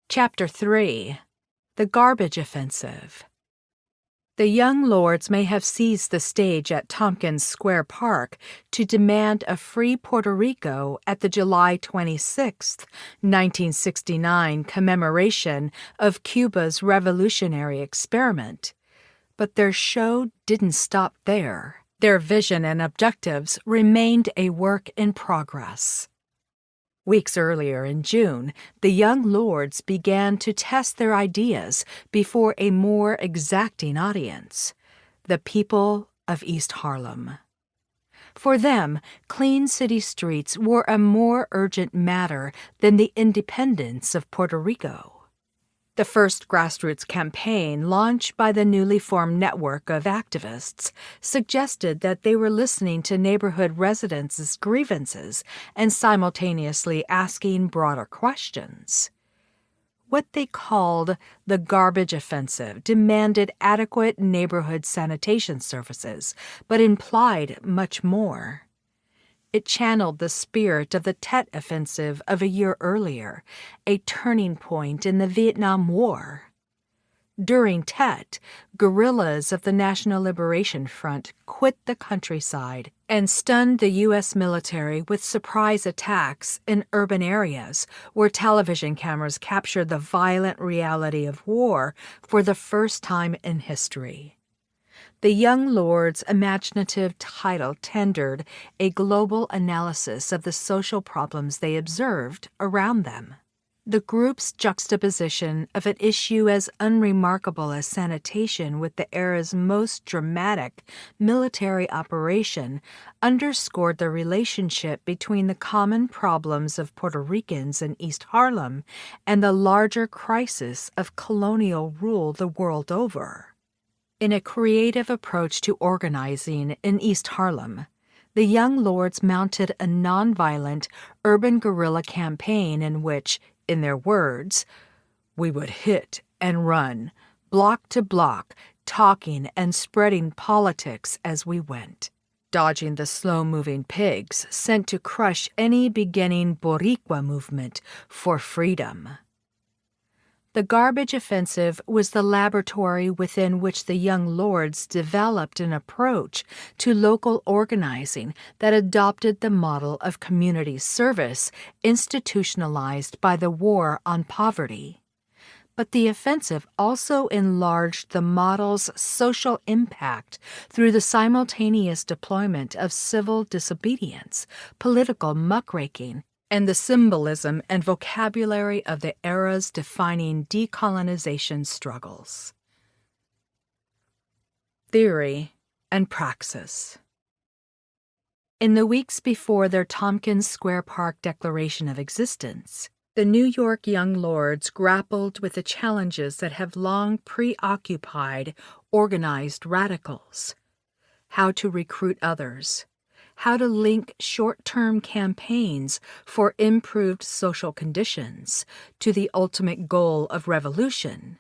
Chapter 3. The Garbage Offensive. The young lords may have seized the stage at Tompkins Square Park to demand a free Puerto Rico at the July 26, 1969 commemoration of Cuba's revolutionary experiment. But their show didn't stop there. Their vision and objectives remained a work in progress. Weeks earlier in June, the young lords began to test their ideas before a more exacting audience, the people of East Harlem. For them, clean city streets were a more urgent matter than the independence of Puerto Rico. The first grassroots campaign, launched by the newly formed network of activists, suggested that they were listening to neighborhood residents' grievances and simultaneously asking broader questions. What they called the garbage offensive demanded adequate neighborhood sanitation services, but implied much more. It channeled the spirit of the Tet Offensive of a year earlier, a turning point in the Vietnam War. During Tet, guerrillas of the National Liberation Front quit the countryside and stunned the U.S. military with surprise attacks in urban areas where television cameras captured the violent reality of war for the first time in history. The young lords' imaginative title tendered a global analysis of the social problems they observed around them. The group's juxtaposition of an issue as unremarkable as sanitation with the era's most dramatic military operation underscored the relationship between the common problems of Puerto Ricans in East Harlem and the larger crisis of colonial rule the world over. In a creative approach to organizing in East Harlem, the young lords mounted a nonviolent urban guerrilla campaign in which, in their words, "we would hit and run, block to block, talking and spreading politics as we went, dodging the slow-moving pigs sent to crush any beginning Boricua movement for freedom." The garbage offensive was the laboratory within which the young lords developed an approach to local organizing that adopted the model of community service institutionalized by the War on Poverty. But the offensive also enlarged the model's social impact through the simultaneous deployment of civil disobedience, political muckraking, and the symbolism and vocabulary of the era's defining decolonization struggles. Theory and praxis. In the weeks before their Tompkins Square Park declaration of existence, the New York young lords grappled with the challenges that have long preoccupied organized radicals: how to recruit others, how to link short-term campaigns for improved social conditions to the ultimate goal of revolution,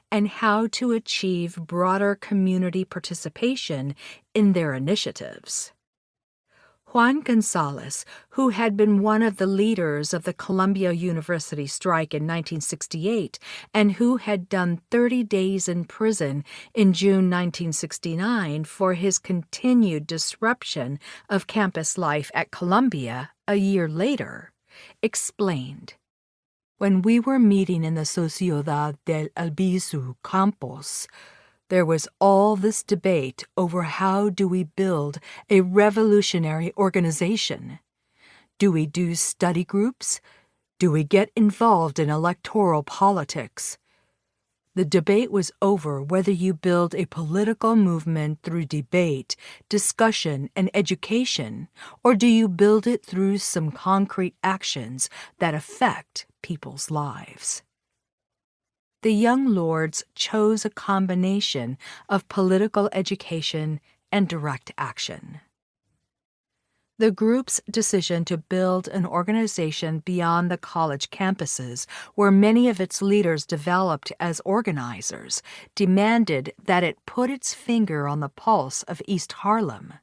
and how to achieve broader community participation in their initiatives. Juan Gonzalez, who had been one of the leaders of the Columbia University strike in 1968 and who had done 30 days in prison in June 1969 for his continued disruption of campus life at Columbia a year later, explained, "When we were meeting in the Sociedad del Albizu campus, there was all this debate over how do we build a revolutionary organization. Do we do study groups? Do we get involved in electoral politics? The debate was over whether you build a political movement through debate, discussion, and education, or do you build it through some concrete actions that affect people's lives." The young lords chose a combination of political education and direct action. The group's decision to build an organization beyond the college campuses, where many of its leaders developed as organizers, demanded that it put its finger on the pulse of East Harlem.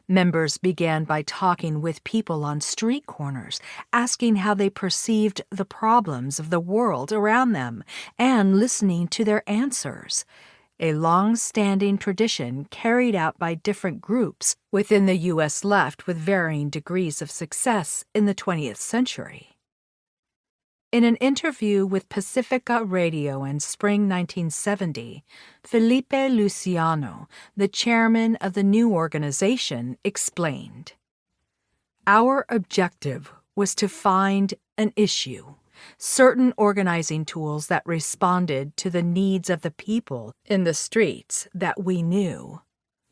Members began by talking with people on street corners, asking how they perceived the problems of the world around them, and listening to their answers, a long-standing tradition carried out by different groups within the U.S. left with varying degrees of success in the 20th century. In an interview with Pacifica Radio in spring 1970, Felipe Luciano, the chairman of the new organization, explained, "Our objective was to find an issue, certain organizing tools that responded to the needs of the people in the streets that we knew.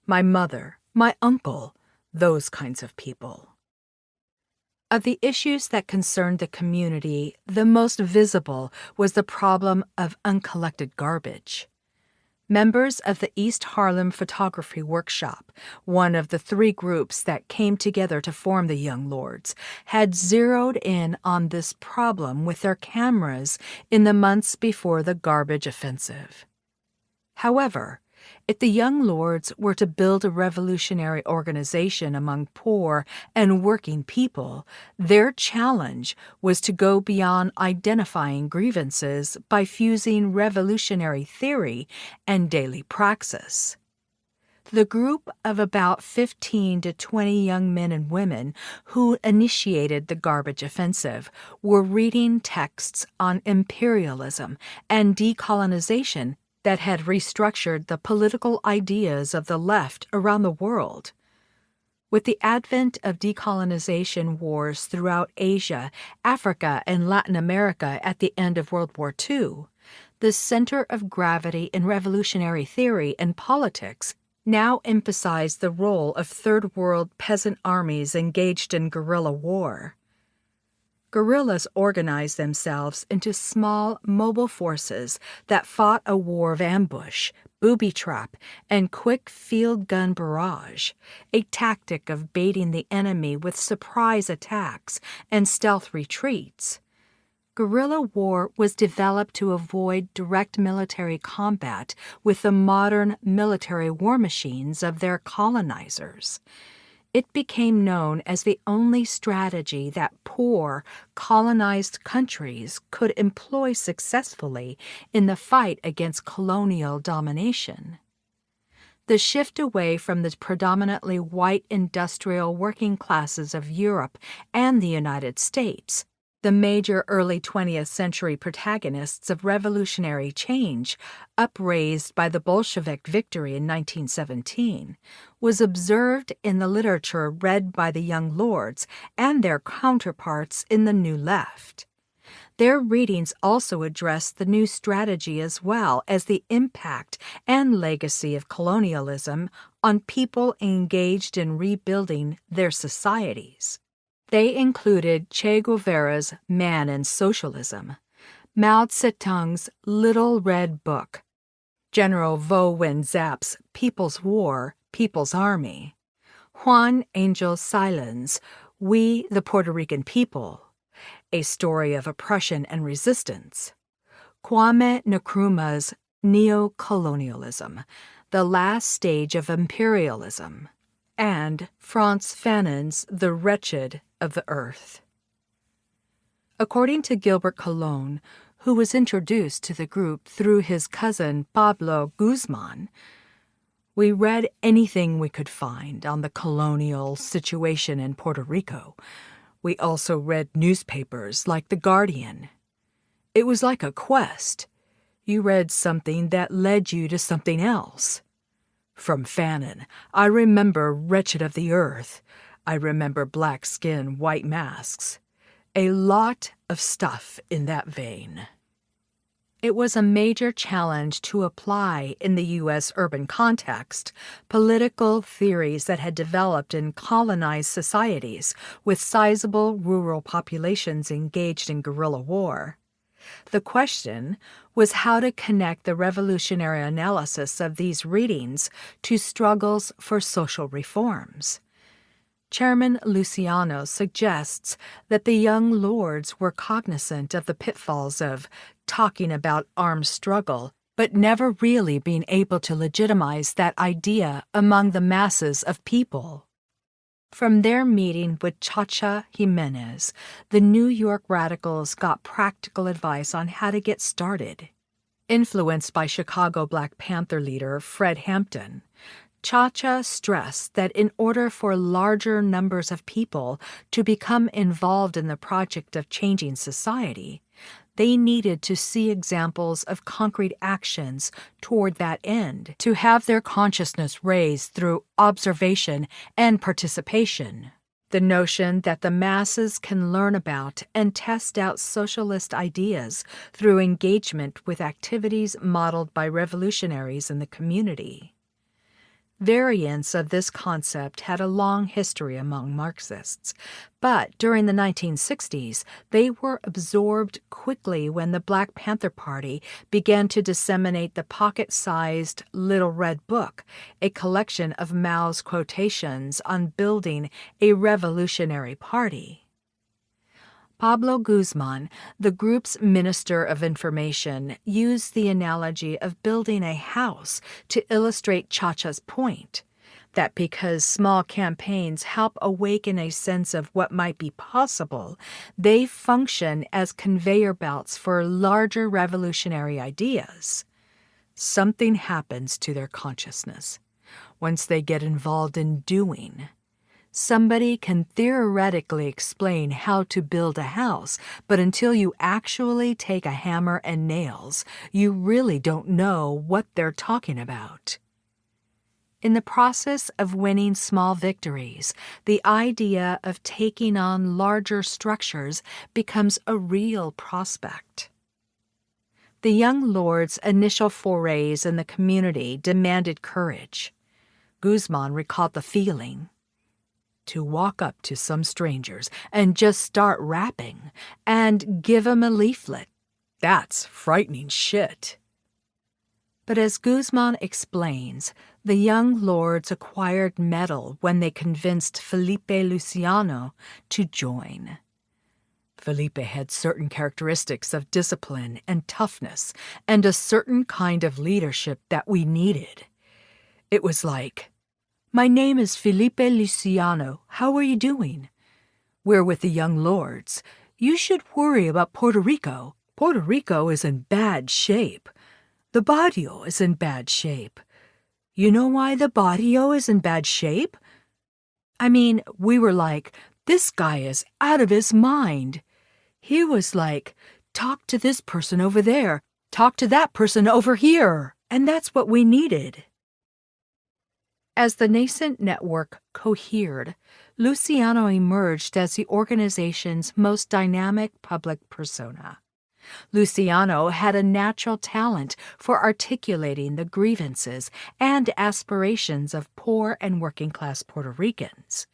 My mother, my uncle, those kinds of people." Of the issues that concerned the community, the most visible was the problem of uncollected garbage. Members of the East Harlem Photography Workshop, one of the three groups that came together to form the Young Lords, had zeroed in on this problem with their cameras in the months before the garbage offensive. However, if the Young Lords were to build a revolutionary organization among poor and working people, their challenge was to go beyond identifying grievances by fusing revolutionary theory and daily praxis. The group of about 15 to 20 young men and women who initiated the garbage offensive were reading texts on imperialism and decolonization that had restructured the political ideas of the left around the world. With the advent of decolonization wars throughout Asia, Africa, and Latin America at the end of World War II, the center of gravity in revolutionary theory and politics now emphasized the role of Third World peasant armies engaged in guerrilla war. Guerrillas organized themselves into small, mobile forces that fought a war of ambush, booby trap, and quick field gun barrage, a tactic of baiting the enemy with surprise attacks and stealth retreats. Guerrilla war was developed to avoid direct military combat with the modern military war machines of their colonizers. It became known as the only strategy that poor, colonized countries could employ successfully in the fight against colonial domination. The shift away from the predominantly white industrial working classes of Europe and the United States, the major early 20th century protagonists of revolutionary change, upraised by the Bolshevik victory in 1917, was observed in the literature read by the Young Lords and their counterparts in the New Left. Their readings also addressed the new strategy as well as the impact and legacy of colonialism on people engaged in rebuilding their societies. They included Che Guevara's Man and Socialism, Mao Zedong's Little Red Book, General Vo Wen Zap's People's War, People's Army, Juan Angel Cylen's We, the Puerto Rican People, A Story of Oppression and Resistance, Kwame Nkrumah's Neo-Colonialism, The Last Stage of Imperialism, and Frantz Fanon's The Wretched of the Earth. According to Gilbert Colon, who was introduced to the group through his cousin Pablo Guzman, we read anything we could find on the colonial situation in Puerto Rico. We also read newspapers like The Guardian. It was like a quest. You read something that led you to something else. From Fanon, I remember Wretched of the Earth. I remember Black Skin, White Masks. A lot of stuff in that vein. It was a major challenge to apply in the U.S. urban context political theories that had developed in colonized societies with sizable rural populations engaged in guerrilla war. The question was how to connect the revolutionary analysis of these readings to struggles for social reforms. Chairman Luciano suggests that the Young Lords were cognizant of the pitfalls of talking about armed struggle, but never really being able to legitimize that idea among the masses of people. From their meeting with Chacha Jimenez, the New York radicals got practical advice on how to get started. Influenced by Chicago Black Panther leader Fred Hampton, Chacha stressed that in order for larger numbers of people to become involved in the project of changing society, they needed to see examples of concrete actions toward that end, to have their consciousness raised through observation and participation. The notion that the masses can learn about and test out socialist ideas through engagement with activities modeled by revolutionaries in the community. Variants of this concept had a long history among Marxists, but during the 1960s, they were absorbed quickly when the Black Panther Party began to disseminate the pocket-sized Little Red Book, a collection of Mao's quotations on building a revolutionary party. Pablo Guzman, the group's Minister of Information, used the analogy of building a house to illustrate Chacha's point, that because small campaigns help awaken a sense of what might be possible, they function as conveyor belts for larger revolutionary ideas. Something happens to their consciousness once they get involved in doing. Somebody can theoretically explain how to build a house, but until you actually take a hammer and nails, you really don't know what they're talking about. In the process of winning small victories, the idea of taking on larger structures becomes a real prospect. The young lord's initial forays in the community demanded courage. Guzman recalled the feeling. To walk up to some strangers and just start rapping and give 'em a leaflet. That's frightening shit. But as Guzman explains, the young lords acquired mettle when they convinced Felipe Luciano to join. Felipe had certain characteristics of discipline and toughness and a certain kind of leadership that we needed. It was like, "My name is Felipe Luciano. How are you doing? We're with the young lords. You should worry about Puerto Rico. Puerto Rico is in bad shape. The barrio is in bad shape. You know why the barrio is in bad shape?" I mean, we were like, "This guy is out of his mind." He was like, "Talk to this person over there. Talk to that person over here." And that's what we needed. As the nascent network cohered, Luciano emerged as the organization's most dynamic public persona. Luciano had a natural talent for articulating the grievances and aspirations of poor and working-class Puerto Ricans.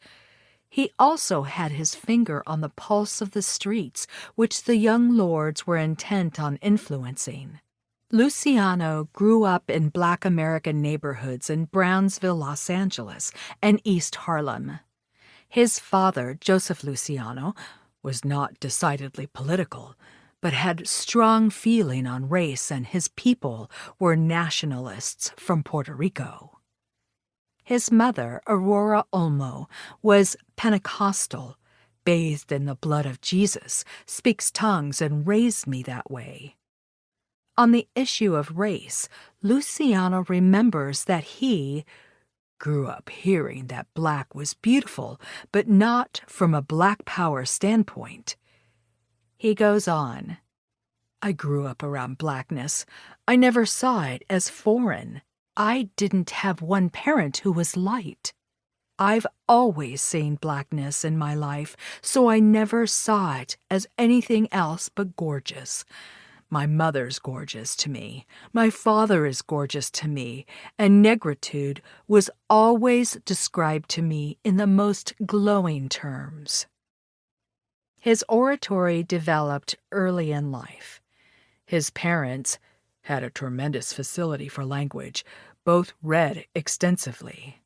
He also had his finger on the pulse of the streets, which the young lords were intent on influencing. Luciano grew up in Black American neighborhoods in Brownsville, Los Angeles, and East Harlem. His father, Joseph Luciano, was not decidedly political, but had strong feeling on race, and his people were nationalists from Puerto Rico. His mother, Aurora Olmo, was Pentecostal, bathed in the blood of Jesus, speaks tongues, and raised me that way. On the issue of race, Luciano remembers that he grew up hearing that black was beautiful, but not from a black power standpoint. He goes on, "I grew up around blackness. I never saw it as foreign. I didn't have one parent who was light. I've always seen blackness in my life, so I never saw it as anything else but gorgeous. My mother's gorgeous to me, my father is gorgeous to me, and negritude was always described to me in the most glowing terms." His oratory developed early in life. His parents had a tremendous facility for language, both read extensively.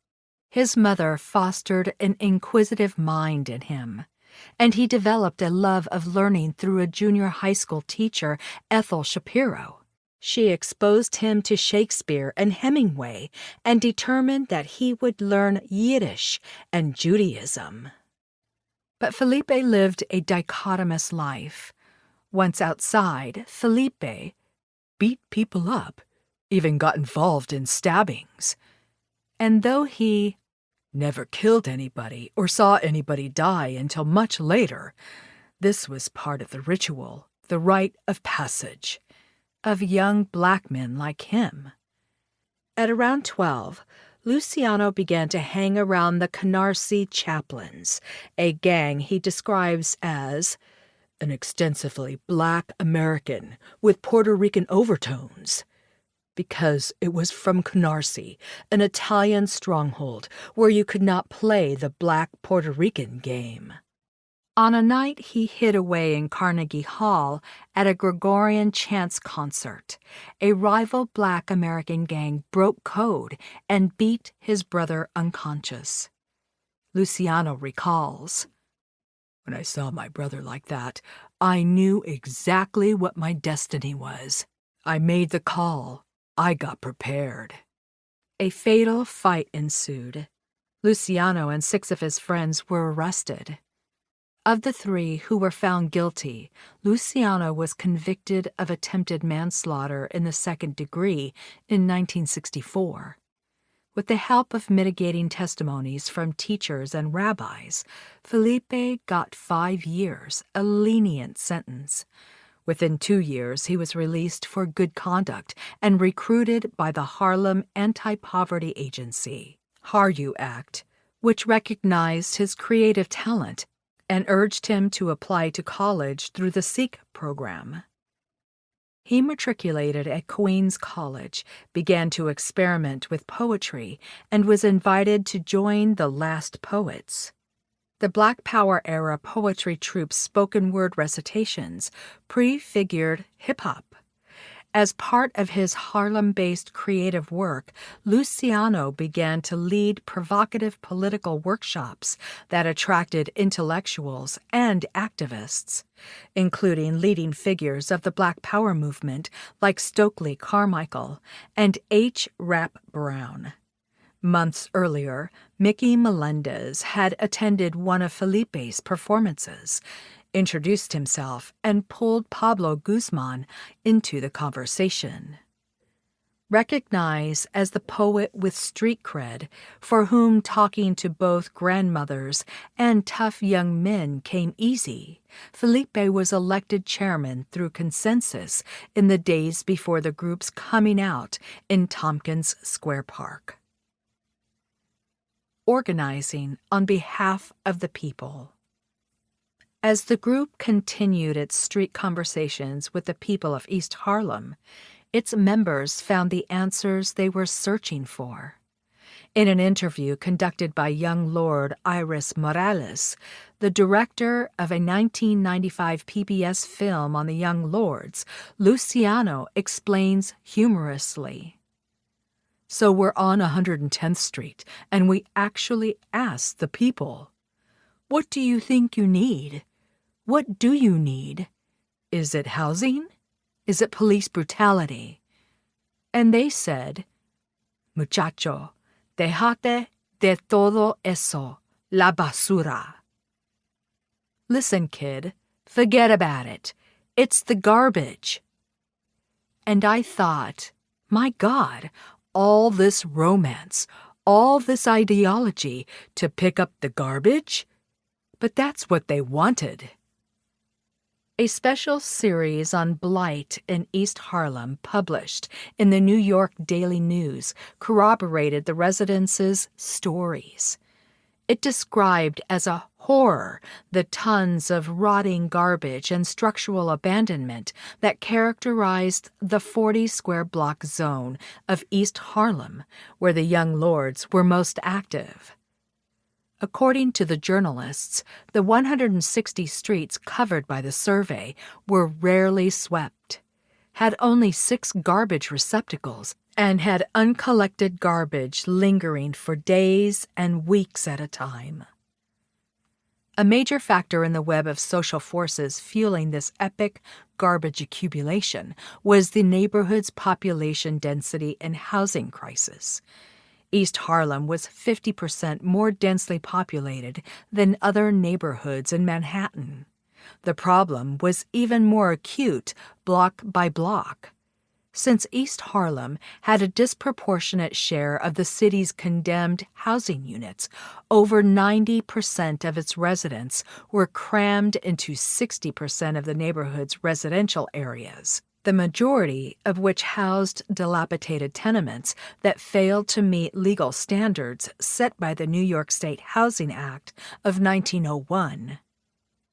His mother fostered an inquisitive mind in him, and he developed a love of learning through a junior high school teacher, Ethel Shapiro. She exposed him to Shakespeare and Hemingway and determined that he would learn Yiddish and Judaism. But Felipe lived a dichotomous life. Once outside, Felipe beat people up, even got involved in stabbings. And though he never killed anybody or saw anybody die until much later, this was part of the ritual, the rite of passage, of young black men like him. At around 12, Luciano began to hang around the Canarsie Chaplains, a gang he describes as an extensively black American with Puerto Rican overtones, because it was from Canarsie, an Italian stronghold where you could not play the black Puerto Rican game. On a night he hid away in Carnegie Hall at a Gregorian chants concert, a rival black American gang broke code and beat his brother unconscious. Luciano recalls, "When I saw my brother like that, I knew exactly what my destiny was. I made the call. I got prepared." A fatal fight ensued. Luciano and 6 of his friends were arrested. Of the 3 who were found guilty, Luciano was convicted of attempted manslaughter in the 2nd degree in 1964. With the help of mitigating testimonies from teachers and rabbis, Felipe got 5 years, a lenient sentence. Within 2 years, he was released for good conduct and recruited by the Harlem Anti-Poverty Agency, HARU Act, which recognized his creative talent and urged him to apply to college through the SEEK program. He matriculated at Queens College, began to experiment with poetry, and was invited to join the Last Poets. The Black Power-era poetry troupe's spoken-word recitations prefigured hip-hop. As part of his Harlem-based creative work, Luciano began to lead provocative political workshops that attracted intellectuals and activists, including leading figures of the Black Power movement like Stokely Carmichael and H. Rap Brown. Months earlier, Mickey Melendez had attended one of Felipe's performances, introduced himself, and pulled Pablo Guzman into the conversation. Recognized as the poet with street cred, for whom talking to both grandmothers and tough young men came easy, Felipe was elected chairman through consensus in the days before the group's coming out in Tompkins Square Park. Organizing on behalf of the people. As the group continued its street conversations with the people of East Harlem, its members found the answers they were searching for. In an interview conducted by young Lord Iris Morales, the director of a 1995 PBS film on the Young Lords, Luciano explains humorously, "So we're on 110th Street, and we actually asked the people, 'What do you think you need? What do you need? Is it housing? Is it police brutality?' And they said, 'Muchacho, dejate de todo eso, la basura.' Listen, kid, forget about it. It's the garbage." And I thought, my God, all this romance, all this ideology to pick up the garbage? But that's what they wanted. A special series on blight in East Harlem, published in the New York Daily News, corroborated the residents' stories. It described as a horror the tons of rotting garbage and structural abandonment that characterized the 40-square-block zone of East Harlem, where the Young Lords were most active. According to the journalists, the 160 streets covered by the survey were rarely swept, had only 6 garbage receptacles, and had uncollected garbage lingering for days and weeks at a time. A major factor in the web of social forces fueling this epic garbage accumulation was the neighborhood's population density and housing crisis. East Harlem was 50% more densely populated than other neighborhoods in Manhattan. The problem was even more acute block by block. Since East Harlem had a disproportionate share of the city's condemned housing units, over 90% of its residents were crammed into 60% of the neighborhood's residential areas, the majority of which housed dilapidated tenements that failed to meet legal standards set by the New York State Housing Act of 1901.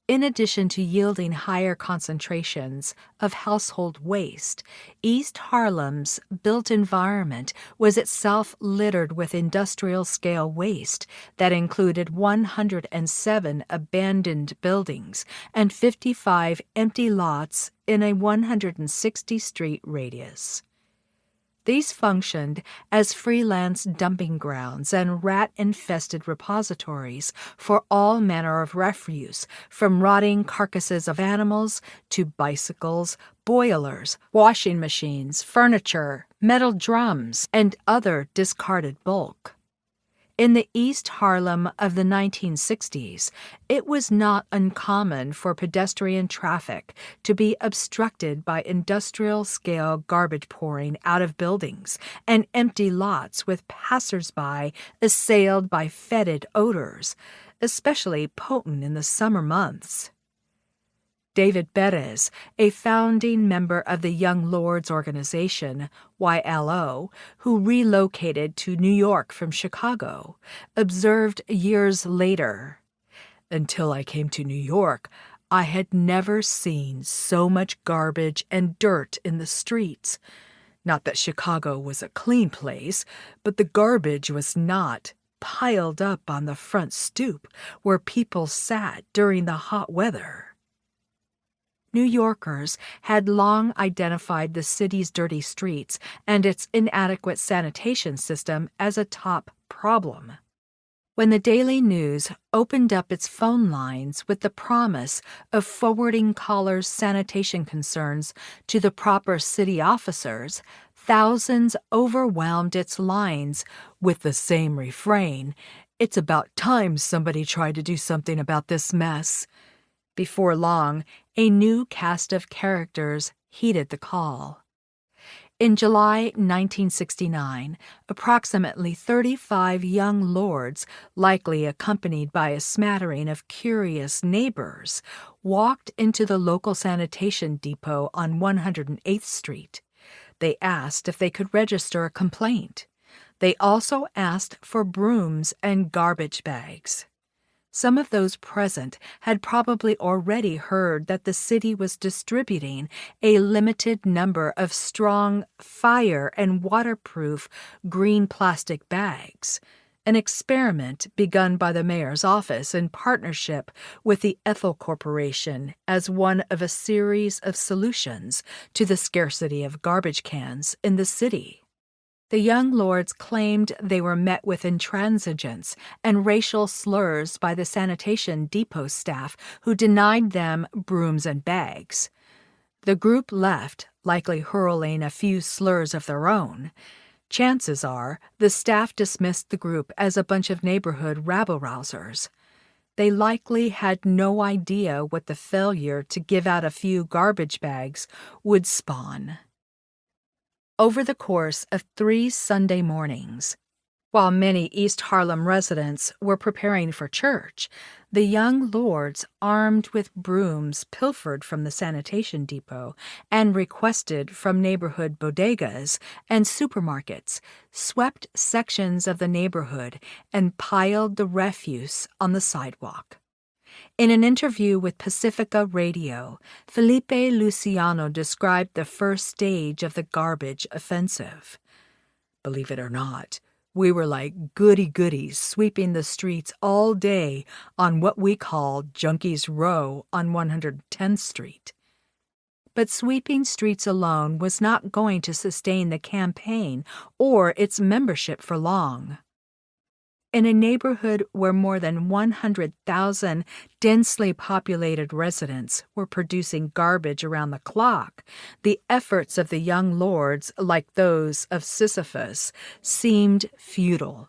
In addition to yielding higher concentrations of household waste, East Harlem's built environment was itself littered with industrial-scale waste that included 107 abandoned buildings and 55 empty lots in a 160-street radius. These functioned as freelance dumping grounds and rat-infested repositories for all manner of refuse, from rotting carcasses of animals to bicycles, boilers, washing machines, furniture, metal drums, and other discarded bulk. In the East Harlem of the 1960s, it was not uncommon for pedestrian traffic to be obstructed by industrial-scale garbage pouring out of buildings and empty lots with passers-by assailed by fetid odors, especially potent in the summer months. David Perez, a founding member of the Young Lords organization, YLO, who relocated to New York from Chicago, observed years later, "Until I came to New York, I had never seen so much garbage and dirt in the streets. Not that Chicago was a clean place, but the garbage was not, piled up on the front stoop where people sat during the hot weather." New Yorkers had long identified the city's dirty streets and its inadequate sanitation system as a top problem. When the Daily News opened up its phone lines with the promise of forwarding callers' sanitation concerns to the proper city officers, thousands overwhelmed its lines with the same refrain, "It's about time somebody tried to do something about this mess." Before long, a new cast of characters heeded the call. In July 1969, approximately 35 young lords, likely accompanied by a smattering of curious neighbors, walked into the local sanitation depot on 108th Street. They asked if they could register a complaint. They also asked for brooms and garbage bags. Some of those present had probably already heard that the city was distributing a limited number of strong, fire and waterproof green plastic bags, an experiment begun by the mayor's office in partnership with the Ethel Corporation as one of a series of solutions to the scarcity of garbage cans in the city. The young lords claimed they were met with intransigence and racial slurs by the sanitation depot staff who denied them brooms and bags. The group left, likely hurling a few slurs of their own. Chances are the staff dismissed the group as a bunch of neighborhood rabble-rousers. They likely had no idea what the failure to give out a few garbage bags would spawn. Over the course of 3 Sunday mornings, while many East Harlem residents were preparing for church, the young lords, armed with brooms pilfered from the sanitation depot and requested from neighborhood bodegas and supermarkets, swept sections of the neighborhood and piled the refuse on the sidewalk. In an interview with Pacifica Radio, Felipe Luciano described the first stage of the garbage offensive. "Believe it or not, we were like goody-goodies sweeping the streets all day on what we call Junkies Row on 110th Street. But sweeping streets alone was not going to sustain the campaign or its membership for long. In a neighborhood where more than 100,000 densely populated residents were producing garbage around the clock, the efforts of the young lords, like those of Sisyphus, seemed futile,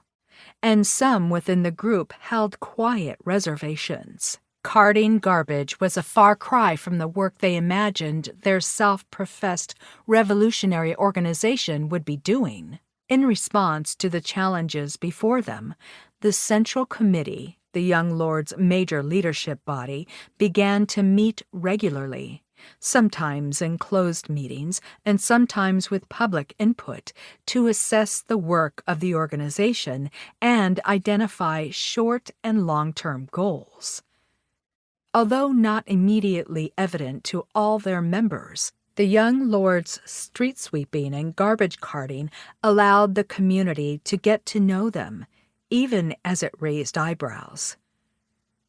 and some within the group held quiet reservations. Carting garbage was a far cry from the work they imagined their self-professed revolutionary organization would be doing. In response to the challenges before them, the Central Committee, the Young Lords' major leadership body, began to meet regularly, sometimes in closed meetings and sometimes with public input, to assess the work of the organization and identify short- and long-term goals. Although not immediately evident to all their members, the young lords' street sweeping and garbage carting allowed the community to get to know them, even as it raised eyebrows.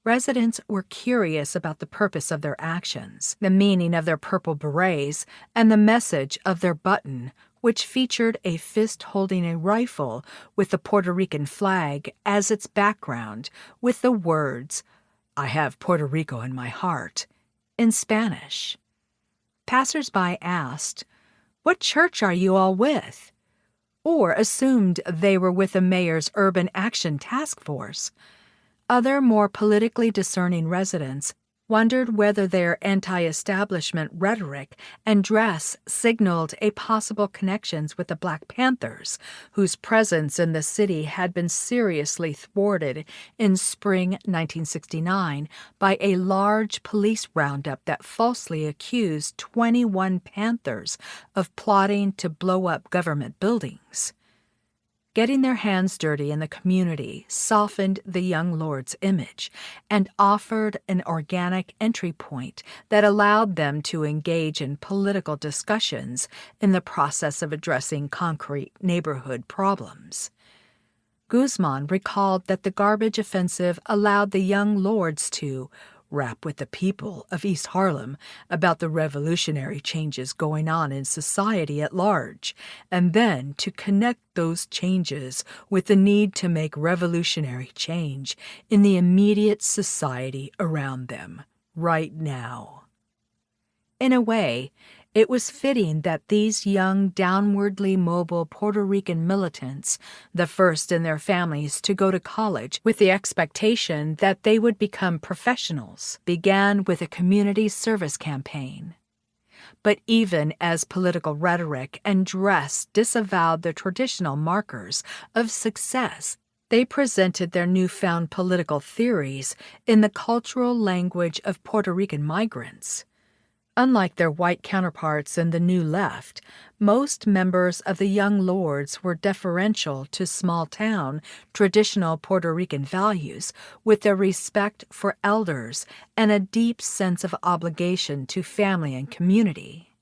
Residents were curious about the purpose of their actions, the meaning of their purple berets, and the message of their button, which featured a fist holding a rifle with the Puerto Rican flag as its background, with the words, "I have Puerto Rico in my heart," in Spanish. Passers-by asked, "What church are you all with?" or assumed they were with the mayor's Urban Action Task Force. Other more politically discerning residents wondered whether their anti-establishment rhetoric and dress signaled a possible connections with the Black Panthers, whose presence in the city had been seriously thwarted in spring 1969 by a large police roundup that falsely accused 21 Panthers of plotting to blow up government buildings. Getting their hands dirty in the community softened the young lord's image and offered an organic entry point that allowed them to engage in political discussions in the process of addressing concrete neighborhood problems. Guzman recalled that the garbage offensive allowed the young lords to rap with the people of East Harlem about the revolutionary changes going on in society at large, and then to connect those changes with the need to make revolutionary change in the immediate society around them, right now. In a way, it was fitting that these young, downwardly mobile Puerto Rican militants, the first in their families to go to college with the expectation that they would become professionals, began with a community service campaign. But even as political rhetoric and dress disavowed the traditional markers of success, they presented their newfound political theories in the cultural language of Puerto Rican migrants. Unlike their white counterparts in the New Left, most members of the Young Lords were deferential to small-town, traditional Puerto Rican values, with their respect for elders and a deep sense of obligation to family and community.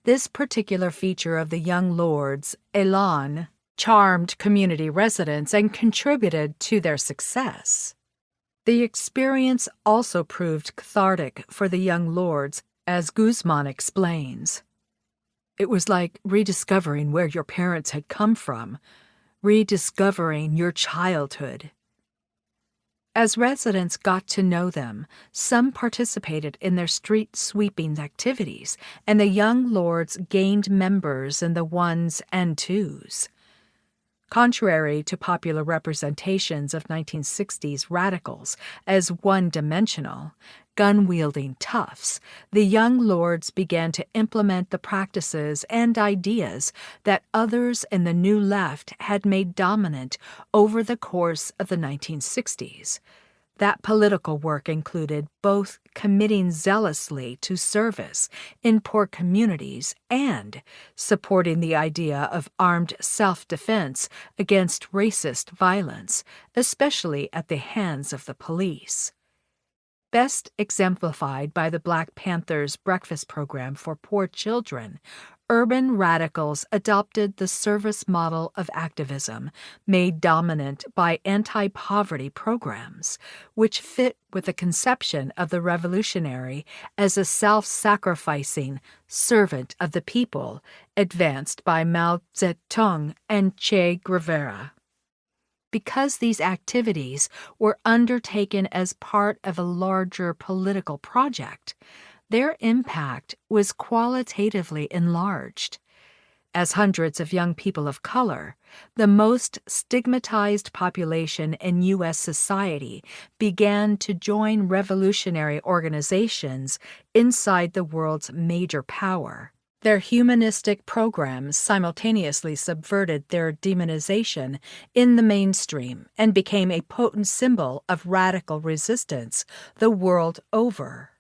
This particular feature of the Young Lords' élan charmed community residents and contributed to their success. The experience also proved cathartic for the Young Lords, as Guzman explains. It was like rediscovering where your parents had come from, rediscovering your childhood. As residents got to know them, some participated in their street sweeping activities, and the Young Lords gained members in the ones and twos. Contrary to popular representations of 1960s radicals as one-dimensional, gun-wielding toughs, the Young Lords began to implement the practices and ideas that others in the New Left had made dominant over the course of the 1960s. That political work included both committing zealously to service in poor communities and supporting the idea of armed self-defense against racist violence, especially at the hands of the police. Best exemplified by the Black Panthers' breakfast program for poor children, urban radicals adopted the service model of activism made dominant by anti-poverty programs, which fit with the conception of the revolutionary as a self-sacrificing servant of the people advanced by Mao Zedong and Che Guevara. Because these activities were undertaken as part of a larger political project, their impact was qualitatively enlarged. As hundreds of young people of color, the most stigmatized population in U.S. society, began to join revolutionary organizations inside the world's major power. Their humanistic programs simultaneously subverted their demonization in the mainstream and became a potent symbol of radical resistance the world over.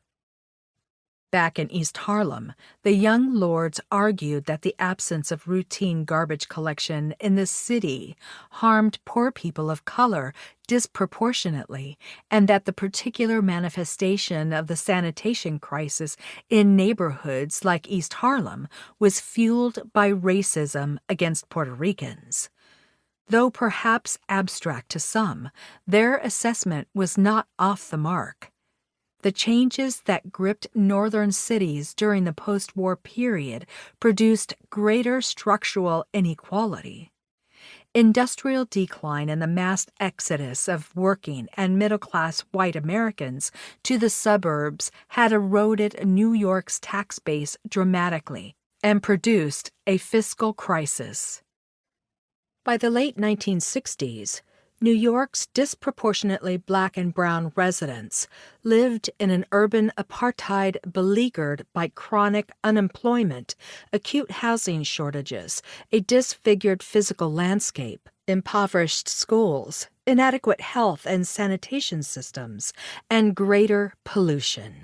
Back in East Harlem, the young lords argued that the absence of routine garbage collection in the city harmed poor people of color disproportionately, and that the particular manifestation of the sanitation crisis in neighborhoods like East Harlem was fueled by racism against Puerto Ricans. Though perhaps abstract to some, their assessment was not off the mark. The changes that gripped northern cities during the post-war period produced greater structural inequality. Industrial decline and the mass exodus of working and middle-class white Americans to the suburbs had eroded New York's tax base dramatically and produced a fiscal crisis. By the late 1960s, New York's disproportionately black and brown residents lived in an urban apartheid beleaguered by chronic unemployment, acute housing shortages, a disfigured physical landscape, impoverished schools, inadequate health and sanitation systems, and greater pollution.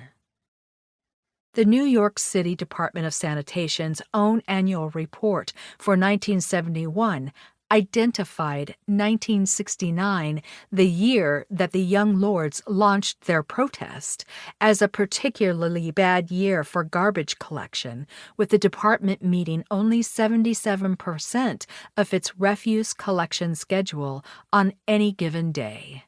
The New York City Department of Sanitation's own annual report for 1971 identified 1969, the year that the Young Lords launched their protest, as a particularly bad year for garbage collection, with the department meeting only 77% of its refuse collection schedule on any given day.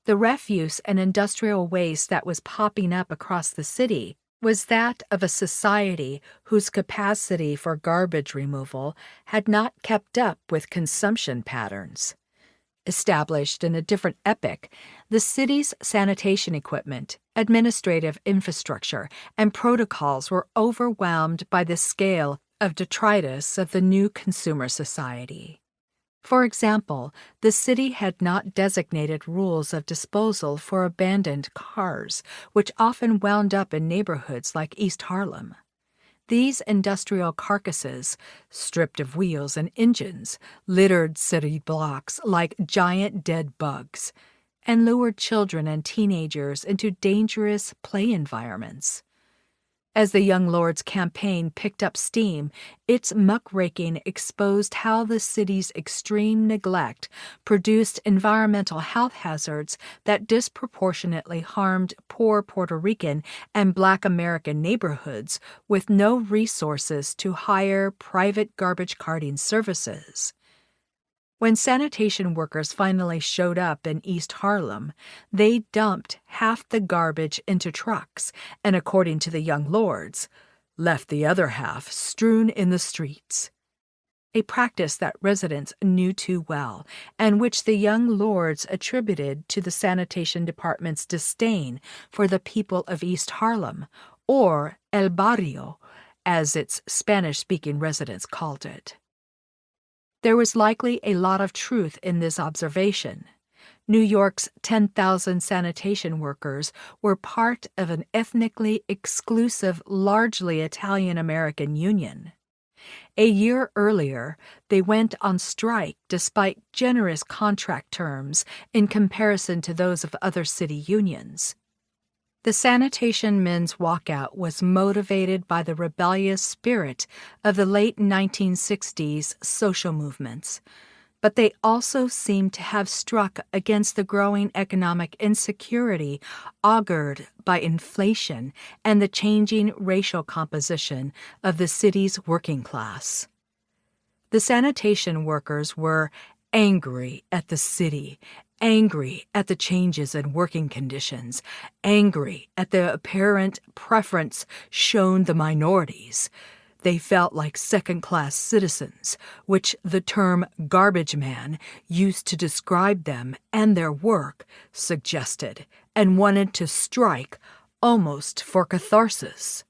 The refuse and industrial waste that was popping up across the city was that of a society whose capacity for garbage removal had not kept up with consumption patterns. Established in a different epoch, the city's sanitation equipment, administrative infrastructure, and protocols were overwhelmed by the scale of detritus of the new consumer society. For example, the city had not designated rules of disposal for abandoned cars, which often wound up in neighborhoods like East Harlem. These industrial carcasses, stripped of wheels and engines, littered city blocks like giant dead bugs, and lured children and teenagers into dangerous play environments. As the Young Lords campaign picked up steam, its muckraking exposed how the city's extreme neglect produced environmental health hazards that disproportionately harmed poor Puerto Rican and Black American neighborhoods with no resources to hire private garbage carting services. When sanitation workers finally showed up in East Harlem, they dumped half the garbage into trucks and, according to the Young Lords, left the other half strewn in the streets. A practice that residents knew too well, and which the Young Lords attributed to the sanitation department's disdain for the people of East Harlem, or El Barrio, as its Spanish-speaking residents called it. There was likely a lot of truth in this observation. New York's 10,000 sanitation workers were part of an ethnically exclusive, largely Italian-American union. A year earlier, they went on strike despite generous contract terms in comparison to those of other city unions. The sanitation men's walkout was motivated by the rebellious spirit of the late 1960s social movements, but they also seemed to have struck against the growing economic insecurity augured by inflation and the changing racial composition of the city's working class. The sanitation workers were angry at the city, angry at the changes in working conditions, angry at the apparent preference shown the minorities. They felt like second-class citizens, which the term garbage man used to describe them and their work suggested, and wanted to strike almost for catharsis.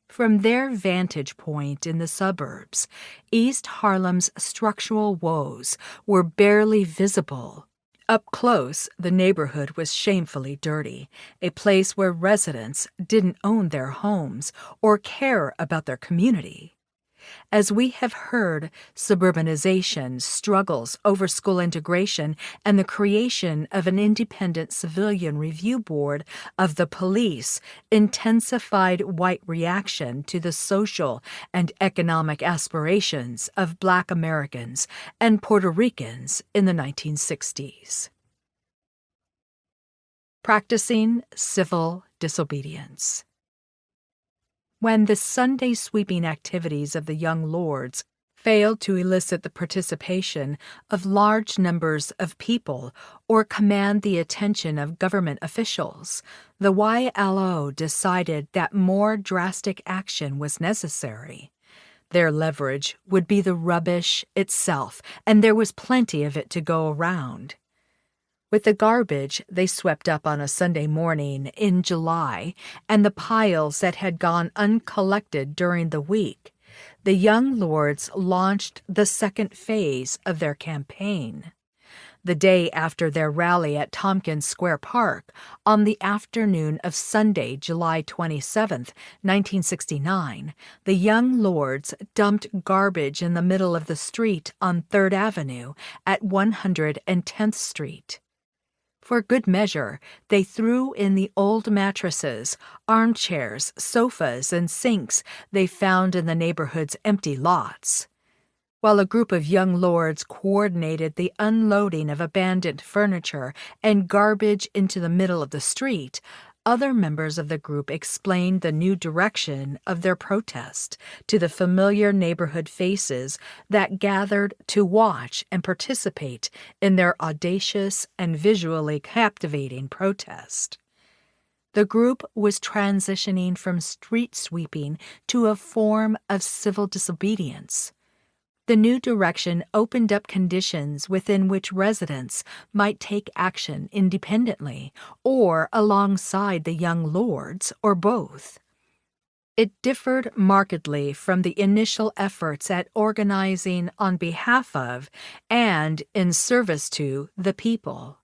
From their vantage point in the suburbs, East Harlem's structural woes were barely visible. Up close, the neighborhood was shamefully dirty, a place where residents didn't own their homes or care about their community. As we have heard, suburbanization, struggles over school integration, and the creation of an independent civilian review board of the police intensified white reaction to the social and economic aspirations of Black Americans and Puerto Ricans in the 1960s. Practicing civil disobedience. When the Sunday sweeping activities of the young lords failed to elicit the participation of large numbers of people or command the attention of government officials, the YLO decided that more drastic action was necessary. Their leverage would be the rubbish itself, and there was plenty of it to go around. With the garbage they swept up on a Sunday morning in July and the piles that had gone uncollected during the week, the young lords launched the second phase of their campaign. The day after their rally at Tompkins Square Park, on the afternoon of Sunday, July 27, 1969, the young lords dumped garbage in the middle of the street on 3rd Avenue at 110th Street. For good measure, they threw in the old mattresses, armchairs, sofas, and sinks they found in the neighborhood's empty lots. While a group of young lords coordinated the unloading of abandoned furniture and garbage into the middle of the street, other members of the group explained the new direction of their protest to the familiar neighborhood faces that gathered to watch and participate in their audacious and visually captivating protest. The group was transitioning from street sweeping to a form of civil disobedience. The new direction opened up conditions within which residents might take action independently or alongside the young lords, or both. It differed markedly from the initial efforts at organizing on behalf of and in service to the people.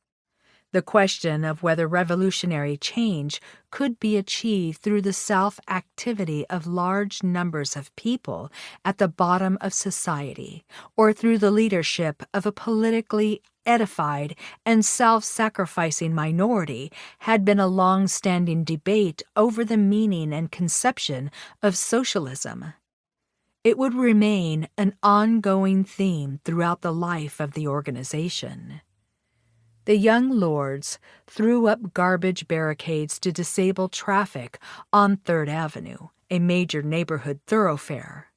The question of whether revolutionary change could be achieved through the self-activity of large numbers of people at the bottom of society, or through the leadership of a politically edified and self-sacrificing minority, had been a long-standing debate over the meaning and conception of socialism. It would remain an ongoing theme throughout the life of the organization. The young lords threw up garbage barricades to disable traffic on 3rd Avenue, a major neighborhood thoroughfare.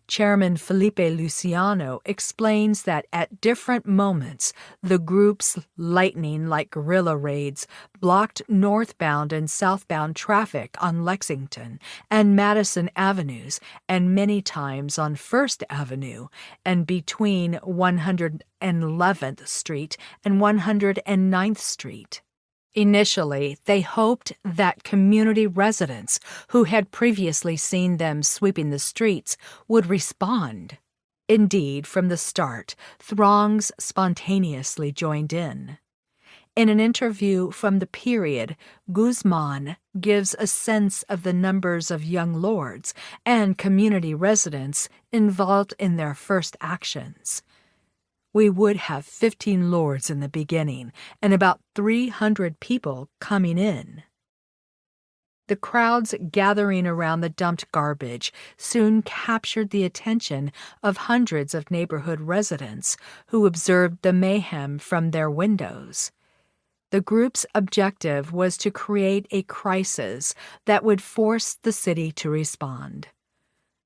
Chairman Felipe Luciano explains that at different moments, the group's lightning-like guerrilla raids blocked northbound and southbound traffic on Lexington and Madison Avenues, and many times on 1st Avenue and between 111th Street and 109th Street. Initially, they hoped that community residents who had previously seen them sweeping the streets would respond. Indeed, from the start, throngs spontaneously joined in. In an interview from the period, Guzman gives a sense of the numbers of young lords and community residents involved in their first actions. We would have 15 lords in the beginning and about 300 people coming in. The crowds gathering around the dumped garbage soon captured the attention of hundreds of neighborhood residents who observed the mayhem from their windows. The group's objective was to create a crisis that would force the city to respond.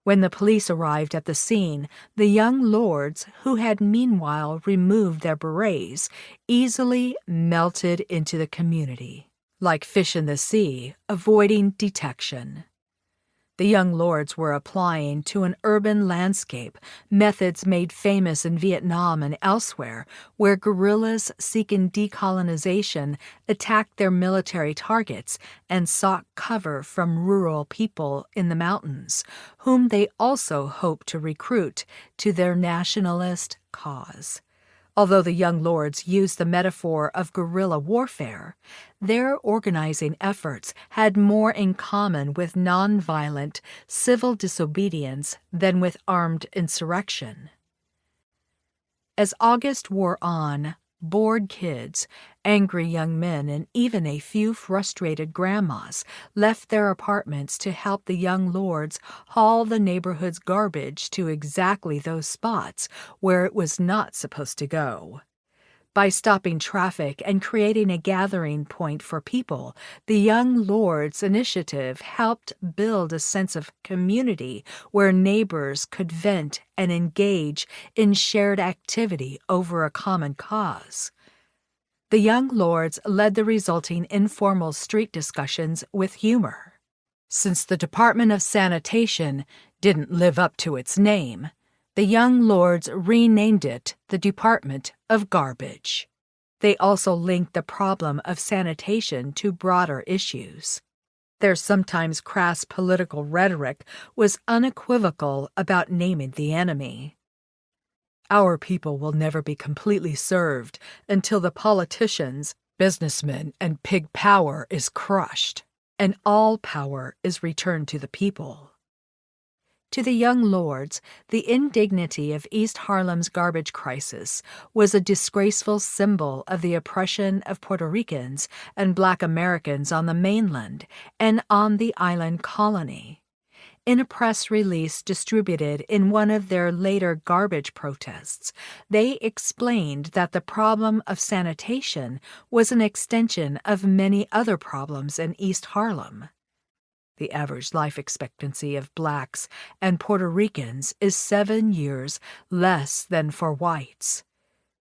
When the police arrived at the scene, the young lords, who had meanwhile removed their berets, easily melted into the community, like fish in the sea, avoiding detection. The young lords were applying to an urban landscape methods made famous in Vietnam and elsewhere, where guerrillas seeking decolonization attacked their military targets and sought cover from rural people in the mountains, whom they also hoped to recruit to their nationalist cause. Although the young lords used the metaphor of guerrilla warfare, their organizing efforts had more in common with nonviolent civil disobedience than with armed insurrection. As August wore on, bored kids, angry young men, and even a few frustrated grandmas left their apartments to help the young lords haul the neighborhood's garbage to exactly those spots where it was not supposed to go. By stopping traffic and creating a gathering point for people, the young lords' initiative helped build a sense of community where neighbors could vent and engage in shared activity over a common cause. The young lords led the resulting informal street discussions with humor. Since the Department of Sanitation didn't live up to its name, the young lords renamed it the Department of Garbage. They also linked the problem of sanitation to broader issues. Their sometimes crass political rhetoric was unequivocal about naming the enemy. Our people will never be completely served until the politicians, businessmen, and pig power is crushed, and all power is returned to the people. To the young lords, the indignity of East Harlem's garbage crisis was a disgraceful symbol of the oppression of Puerto Ricans and Black Americans on the mainland and on the island colony. In a press release distributed in one of their later garbage protests, they explained that the problem of sanitation was an extension of many other problems in East Harlem. The average life expectancy of blacks and Puerto Ricans is 7 years less than for whites.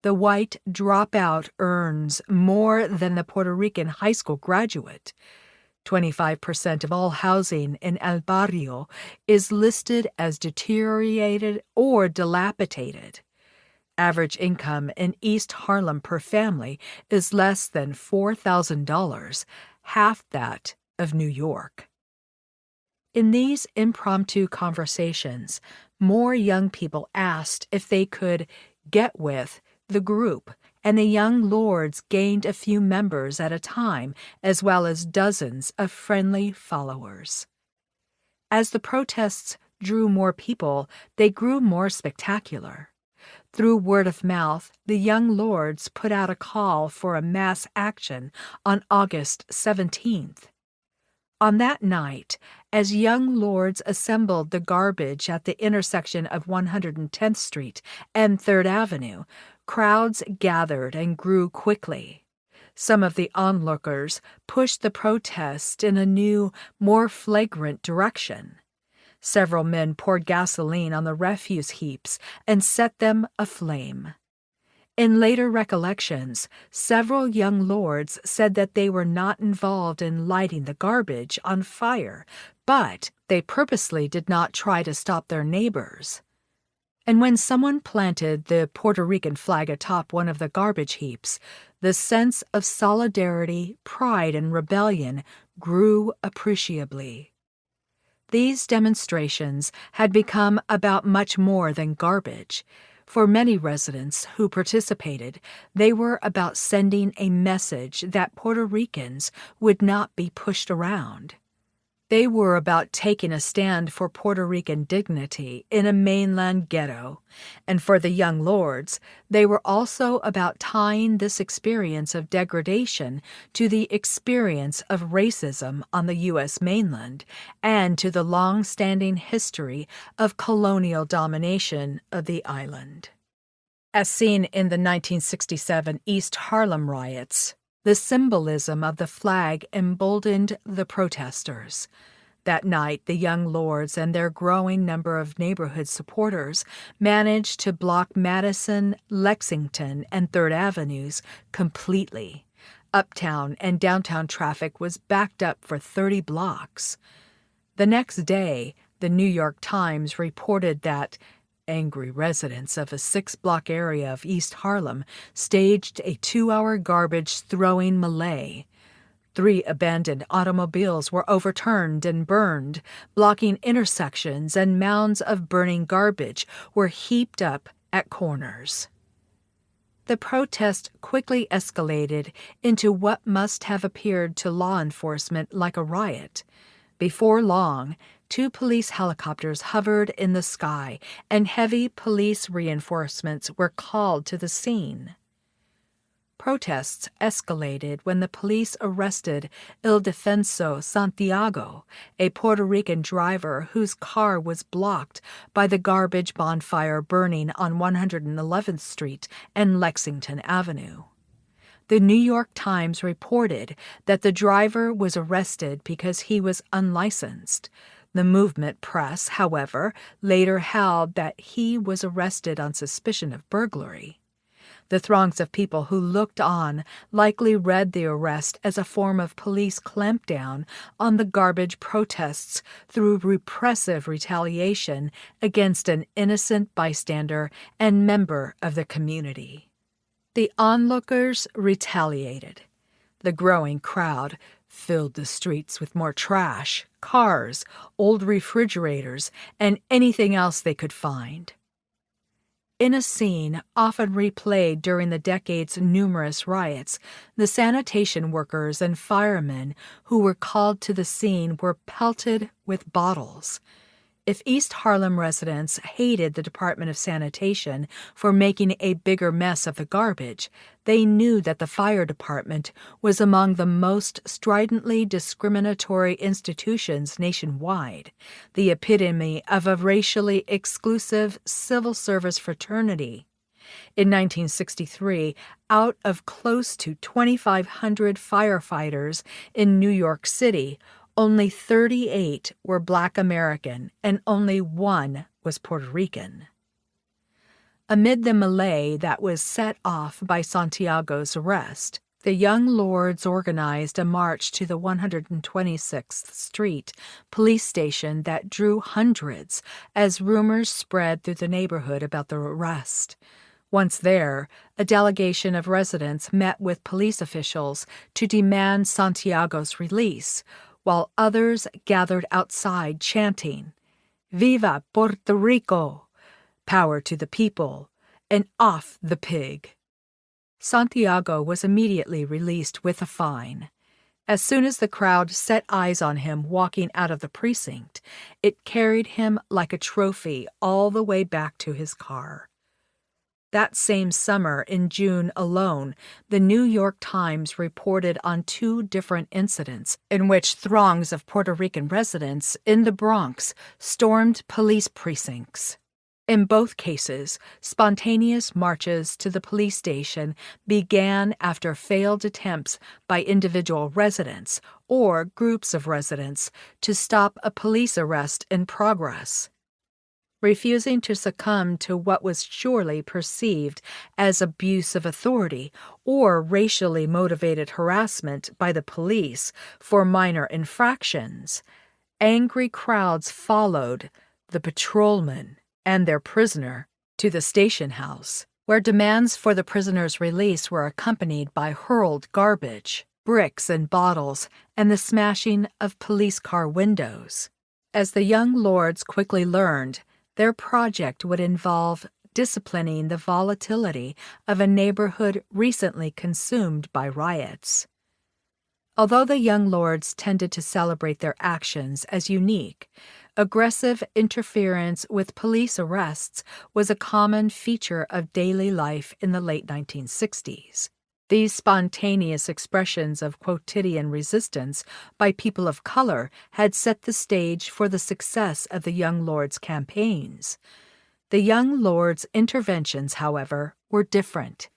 The white dropout earns more than the Puerto Rican high school graduate. 25% of all housing in El Barrio is listed as deteriorated or dilapidated. Average income in East Harlem per family is less than $4,000, half that of New York. In these impromptu conversations, more young people asked if they could get with the group, and the young lords gained a few members at a time, as well as dozens of friendly followers. As the protests drew more people, they grew more spectacular. Through word of mouth, the young lords put out a call for a mass action on August 17th. On that night, as young lords assembled the garbage at the intersection of 110th Street and 3rd Avenue, crowds gathered and grew quickly. Some of the onlookers pushed the protest in a new, more flagrant direction. Several men poured gasoline on the refuse heaps and set them aflame. In later recollections, several young lords said that they were not involved in lighting the garbage on fire, but they purposely did not try to stop their neighbors. And when someone planted the Puerto Rican flag atop one of the garbage heaps, the sense of solidarity, pride, and rebellion grew appreciably. These demonstrations had become about much more than garbage. For many residents who participated, they were about sending a message that Puerto Ricans would not be pushed around. They were about taking a stand for Puerto Rican dignity in a mainland ghetto, and for the young lords, they were also about tying this experience of degradation to the experience of racism on the U.S. mainland and to the long-standing history of colonial domination of the island. As seen in the 1967 East Harlem riots, the symbolism of the flag emboldened the protesters. That night, the young lords and their growing number of neighborhood supporters managed to block Madison, Lexington, and 3rd Avenues completely. Uptown and downtown traffic was backed up for 30 blocks. The next day, the New York Times reported that angry residents of a 6-block area of East Harlem staged a 2-hour garbage-throwing melee. 3 abandoned automobiles were overturned and burned, blocking intersections, and mounds of burning garbage were heaped up at corners. The protest quickly escalated into what must have appeared to law enforcement like a riot. Before long, 2 police helicopters hovered in the sky, and heavy police reinforcements were called to the scene. Protests escalated when the police arrested Il Defenso Santiago, a Puerto Rican driver whose car was blocked by the garbage bonfire burning on 111th Street and Lexington Avenue. The New York Times reported that the driver was arrested because he was unlicensed. The movement press, however, later held that he was arrested on suspicion of burglary. The throngs of people who looked on likely read the arrest as a form of police clampdown on the garbage protests through repressive retaliation against an innocent bystander and member of the community. The onlookers retaliated. The growing crowd filled the streets with more trash, cars, old refrigerators, and anything else they could find. In a scene often replayed during the decade's numerous riots, the sanitation workers and firemen who were called to the scene were pelted with bottles. If East Harlem residents hated the Department of Sanitation for making a bigger mess of the garbage, they knew that the fire department was among the most stridently discriminatory institutions nationwide, the epitome of a racially exclusive civil service fraternity. In 1963, out of close to 2,500 firefighters in New York City, only 38 were Black American and only 1 was Puerto Rican. Amid the melee that was set off by Santiago's arrest, the Young Lords organized a march to the 126th Street police station that drew hundreds as rumors spread through the neighborhood about the arrest. Once there, a delegation of residents met with police officials to demand Santiago's release, while others gathered outside chanting, "Viva Puerto Rico! Power to the people, and off the pig!" Santiago was immediately released with a fine. As soon as the crowd set eyes on him walking out of the precinct, it carried him like a trophy all the way back to his car. That same summer, in June alone, the New York Times reported on 2 different incidents in which throngs of Puerto Rican residents in the Bronx stormed police precincts. In both cases, spontaneous marches to the police station began after failed attempts by individual residents or groups of residents to stop a police arrest in progress. Refusing to succumb to what was surely perceived as abuse of authority or racially motivated harassment by the police for minor infractions, angry crowds followed the patrolmen and their prisoner to the station house, where demands for the prisoner's release were accompanied by hurled garbage, bricks and bottles, and the smashing of police car windows. As the Young Lords quickly learned, their project would involve disciplining the volatility of a neighborhood recently consumed by riots. Although the Young Lords tended to celebrate their actions as unique, aggressive interference with police arrests was a common feature of daily life in the late 1960s. These spontaneous expressions of quotidian resistance by people of color had set the stage for the success of the Young Lords' campaigns. The Young Lords' interventions, however, were different.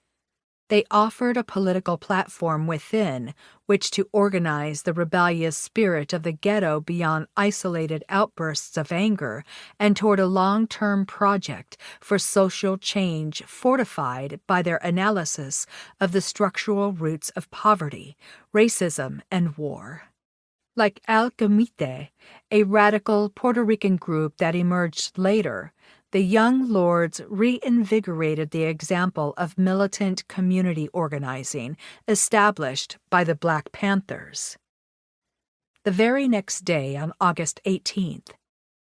They offered a political platform within which to organize the rebellious spirit of the ghetto beyond isolated outbursts of anger and toward a long-term project for social change fortified by their analysis of the structural roots of poverty, racism, and war. Like Al Gamite, a radical Puerto Rican group that emerged later, the Young Lords reinvigorated the example of militant community organizing established by the Black Panthers. The very next day, on August 18th,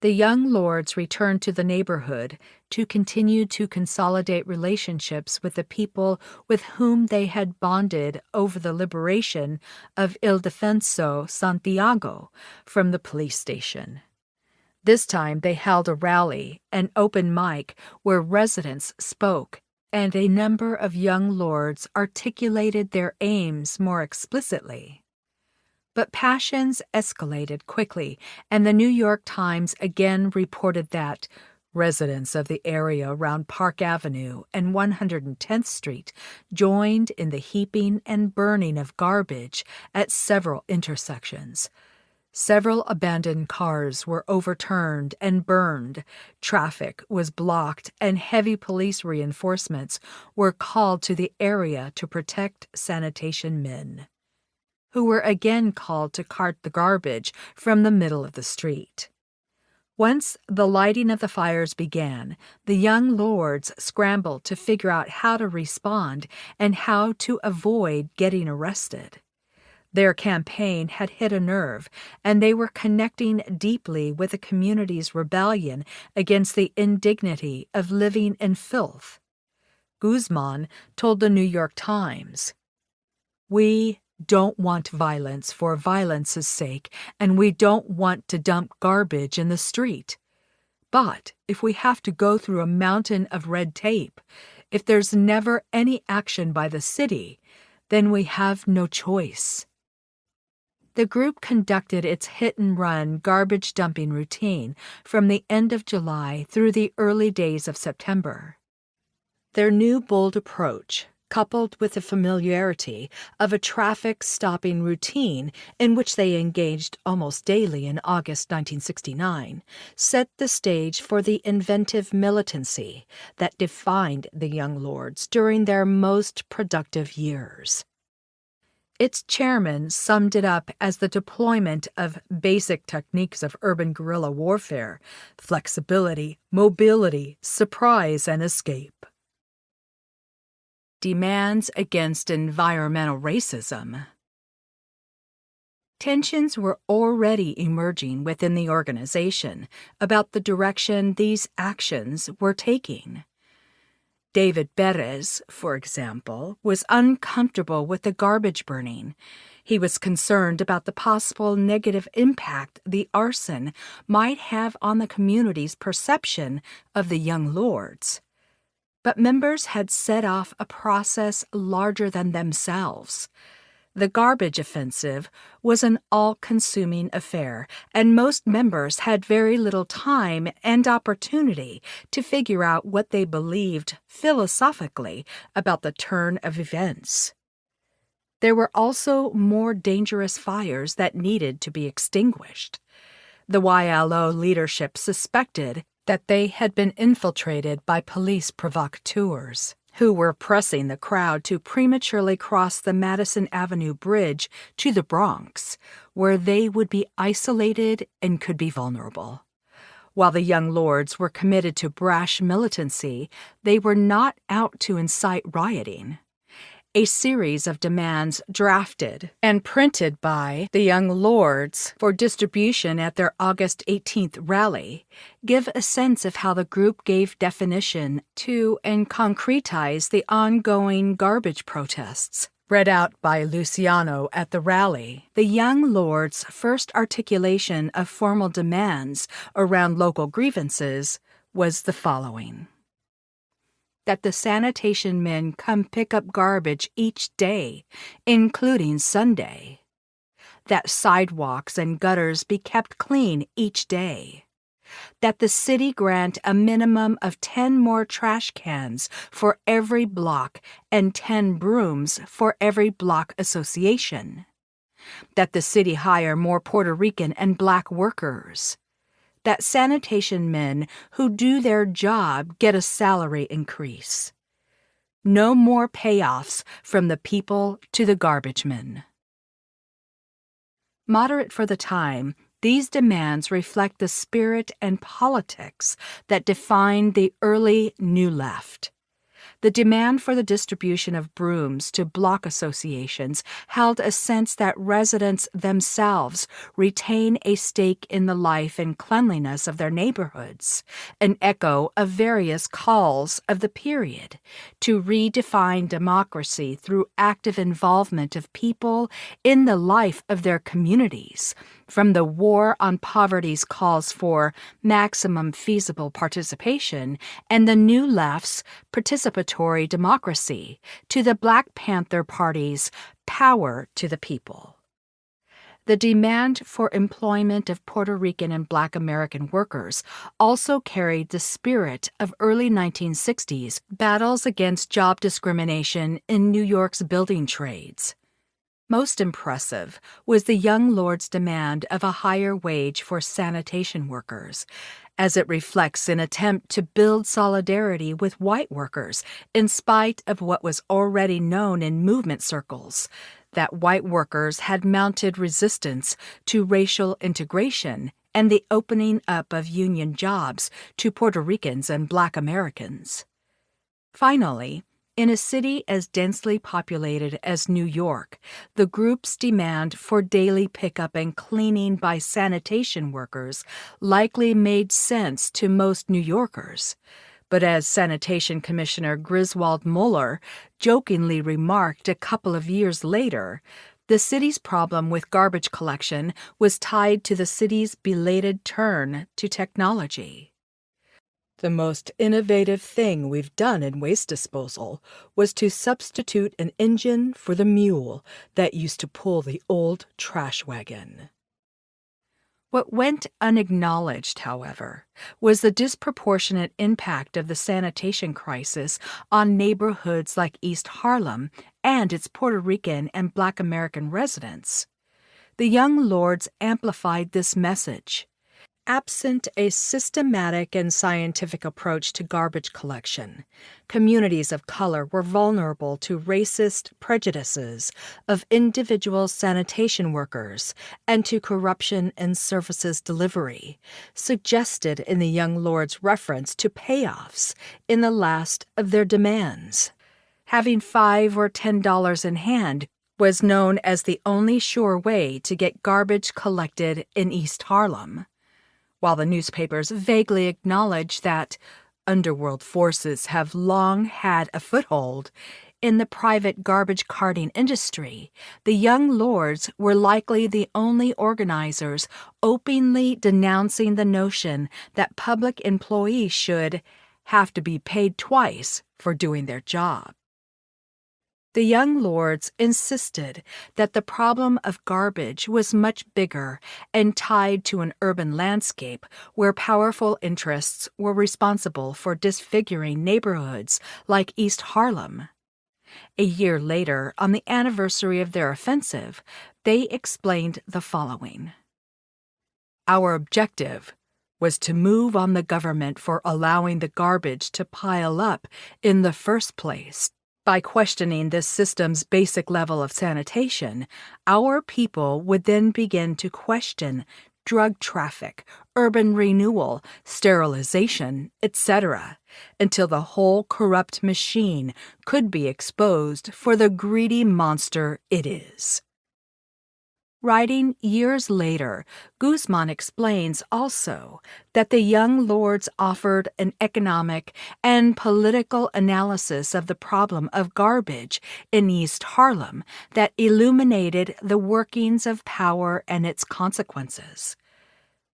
the Young Lords returned to the neighborhood to continue to consolidate relationships with the people with whom they had bonded over the liberation of Ildefonso Santiago from the police station. This time they held a rally, an open mic, where residents spoke, and a number of Young Lords articulated their aims more explicitly. But passions escalated quickly, and the New York Times again reported that residents of the area around Park Avenue and 110th Street joined in the heaping and burning of garbage at several intersections. Several abandoned cars were overturned and burned, traffic was blocked, and heavy police reinforcements were called to the area to protect sanitation men, who were again called to cart the garbage from the middle of the street. Once the lighting of the fires began, the Young Lords scrambled to figure out how to respond and how to avoid getting arrested. Their campaign had hit a nerve, and they were connecting deeply with the community's rebellion against the indignity of living in filth. Guzman told the New York Times, "We don't want violence for violence's sake, and we don't want to dump garbage in the street. But if we have to go through a mountain of red tape, if there's never any action by the city, then we have no choice." The group conducted its hit-and-run garbage dumping routine from the end of July through the early days of September. Their new bold approach, coupled with the familiarity of a traffic-stopping routine in which they engaged almost daily in August 1969, set the stage for the inventive militancy that defined the Young Lords during their most productive years. Its chairman summed it up as the deployment of basic techniques of urban guerrilla warfare: flexibility, mobility, surprise, and escape. Demands against environmental racism. Tensions were already emerging within the organization about the direction these actions were taking. David Perez, for example, was uncomfortable with the garbage burning. He was concerned about the possible negative impact the arson might have on the community's perception of the Young Lords. But members had set off a process larger than themselves. The garbage offensive was an all-consuming affair, and most members had very little time and opportunity to figure out what they believed philosophically about the turn of events. There were also more dangerous fires that needed to be extinguished. The YLO leadership suspected that they had been infiltrated by police provocateurs, who were pressing the crowd to prematurely cross the Madison Avenue Bridge to the Bronx, where they would be isolated and could be vulnerable. While the Young Lords were committed to brash militancy, they were not out to incite rioting. A series of demands drafted and printed by the Young Lords for distribution at their August 18th rally give a sense of how the group gave definition to and concretized the ongoing garbage protests. Read out by Luciano at the rally, the Young Lords' first articulation of formal demands around local grievances was the following: that the sanitation men come pick up garbage each day, including Sunday. That sidewalks and gutters be kept clean each day. That the city grant a minimum of 10 more trash cans for every block and 10 brooms for every block association. That the city hire more Puerto Rican and Black workers. That sanitation men who do their job get a salary increase. No more payoffs from the people to the garbage men. Moderate for the time, These demands reflect the spirit and politics that defined the early New Left. The demand for the distribution of brooms to block associations held a sense that residents themselves retain a stake in the life and cleanliness of their neighborhoods, an echo of various calls of the period to redefine democracy through active involvement of people in the life of their communities, from the War on Poverty's calls for maximum feasible participation and the New Left's participatory democracy to the Black Panther Party's power to the people. The demand for employment of Puerto Rican and Black American workers also carried the spirit of early 1960s battles against job discrimination in New York's building trades. Most impressive was the young lord's demand of a higher wage for sanitation workers, as it reflects an attempt to build solidarity with white workers in spite of what was already known in movement circles, that white workers had mounted resistance to racial integration and the opening up of union jobs to Puerto Ricans and Black Americans. Finally, in a city as densely populated as New York, the group's demand for daily pickup and cleaning by sanitation workers likely made sense to most New Yorkers. But as Sanitation Commissioner Griswold Mueller jokingly remarked a couple of years later, the city's problem with garbage collection was tied to the city's belated turn to technology. The most innovative thing we've done in waste disposal was to substitute an engine for the mule that used to pull the old trash wagon. What went unacknowledged, however, was the disproportionate impact of the sanitation crisis on neighborhoods like East Harlem and its Puerto Rican and Black American residents. The young lords amplified this message. Absent a systematic and scientific approach to garbage collection, communities of color were vulnerable to racist prejudices of individual sanitation workers and to corruption in services delivery, suggested in the young lord's reference to payoffs in the last of their demands. Having $5 or $10 in hand was known as the only sure way to get garbage collected in East Harlem. While the newspapers vaguely acknowledge that underworld forces have long had a foothold in the private garbage carting industry, the young lords were likely the only organizers openly denouncing the notion that public employees should have to be paid twice for doing their job. The young lords insisted that the problem of garbage was much bigger and tied to an urban landscape where powerful interests were responsible for disfiguring neighborhoods like East Harlem. A year later, on the anniversary of their offensive, they explained the following. Our objective was to move on the government for allowing the garbage to pile up in the first place. By questioning this system's basic level of sanitation, our people would then begin to question drug traffic, urban renewal, sterilization, etc., until the whole corrupt machine could be exposed for the greedy monster it is. Writing years later, Guzman explains also that the young lords offered an economic and political analysis of the problem of garbage in East Harlem that illuminated the workings of power and its consequences.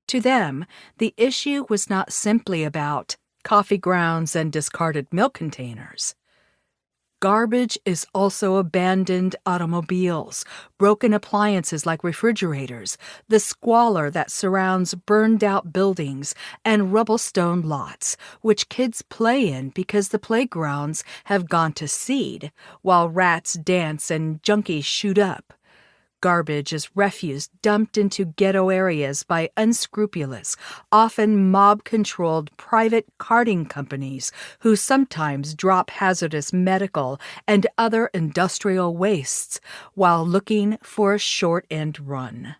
To them, the issue was not simply about coffee grounds and discarded milk containers. Garbage is also abandoned automobiles, broken appliances like refrigerators, the squalor that surrounds burned-out buildings and rubble-stone lots, which kids play in because the playgrounds have gone to seed, while rats dance and junkies shoot up. Garbage is refuse dumped into ghetto areas by unscrupulous, often mob-controlled private carting companies who sometimes drop hazardous medical and other industrial wastes while looking for a short-end run.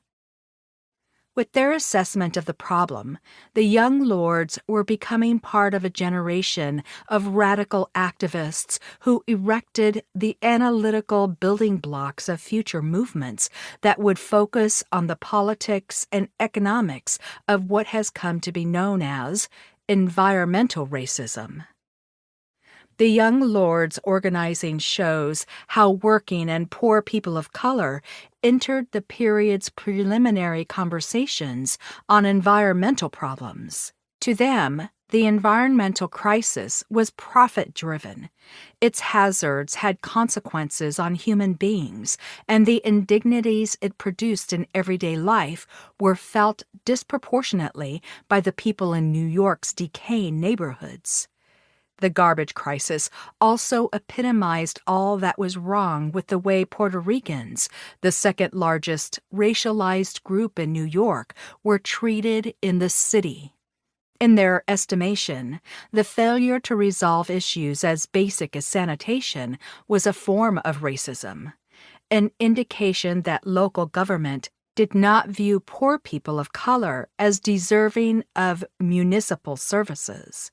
With their assessment of the problem, the young lords were becoming part of a generation of radical activists who erected the analytical building blocks of future movements that would focus on the politics and economics of what has come to be known as environmental racism. The Young Lords organizing shows how working and poor people of color entered the period's preliminary conversations on environmental problems. To them, the environmental crisis was profit-driven. Its hazards had consequences on human beings, and the indignities it produced in everyday life were felt disproportionately by the people in New York's decaying neighborhoods. The garbage crisis also epitomized all that was wrong with the way Puerto Ricans, the second largest racialized group in New York, were treated in the city. In their estimation, the failure to resolve issues as basic as sanitation was a form of racism, an indication that local government did not view poor people of color as deserving of municipal services.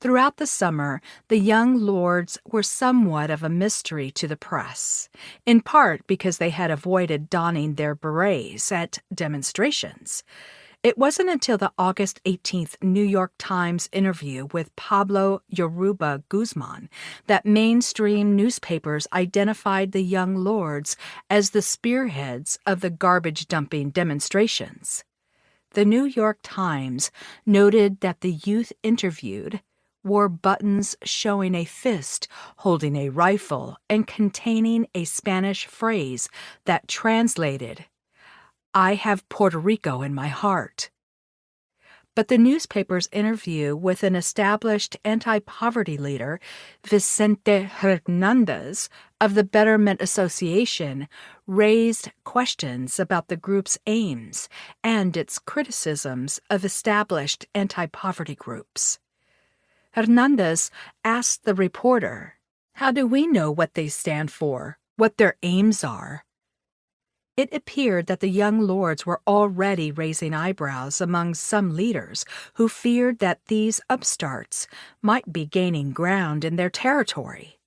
Throughout the summer, the Young Lords were somewhat of a mystery to the press, in part because they had avoided donning their berets at demonstrations. It wasn't until the August 18th New York Times interview with Pablo Yoruba Guzman that mainstream newspapers identified the Young Lords as the spearheads of the garbage-dumping demonstrations. The New York Times noted that the youth interviewed wore buttons showing a fist holding a rifle and containing a Spanish phrase that translated, "I have Puerto Rico in my heart." But the newspaper's interview with an established anti-poverty leader, Vicente Hernandez of the Betterment Association, raised questions about the group's aims and its criticisms of established anti-poverty groups. Hernandez asked the reporter, "How do we know what they stand for, what their aims are?" It appeared that the Young Lords were already raising eyebrows among some leaders who feared that these upstarts might be gaining ground in their territory.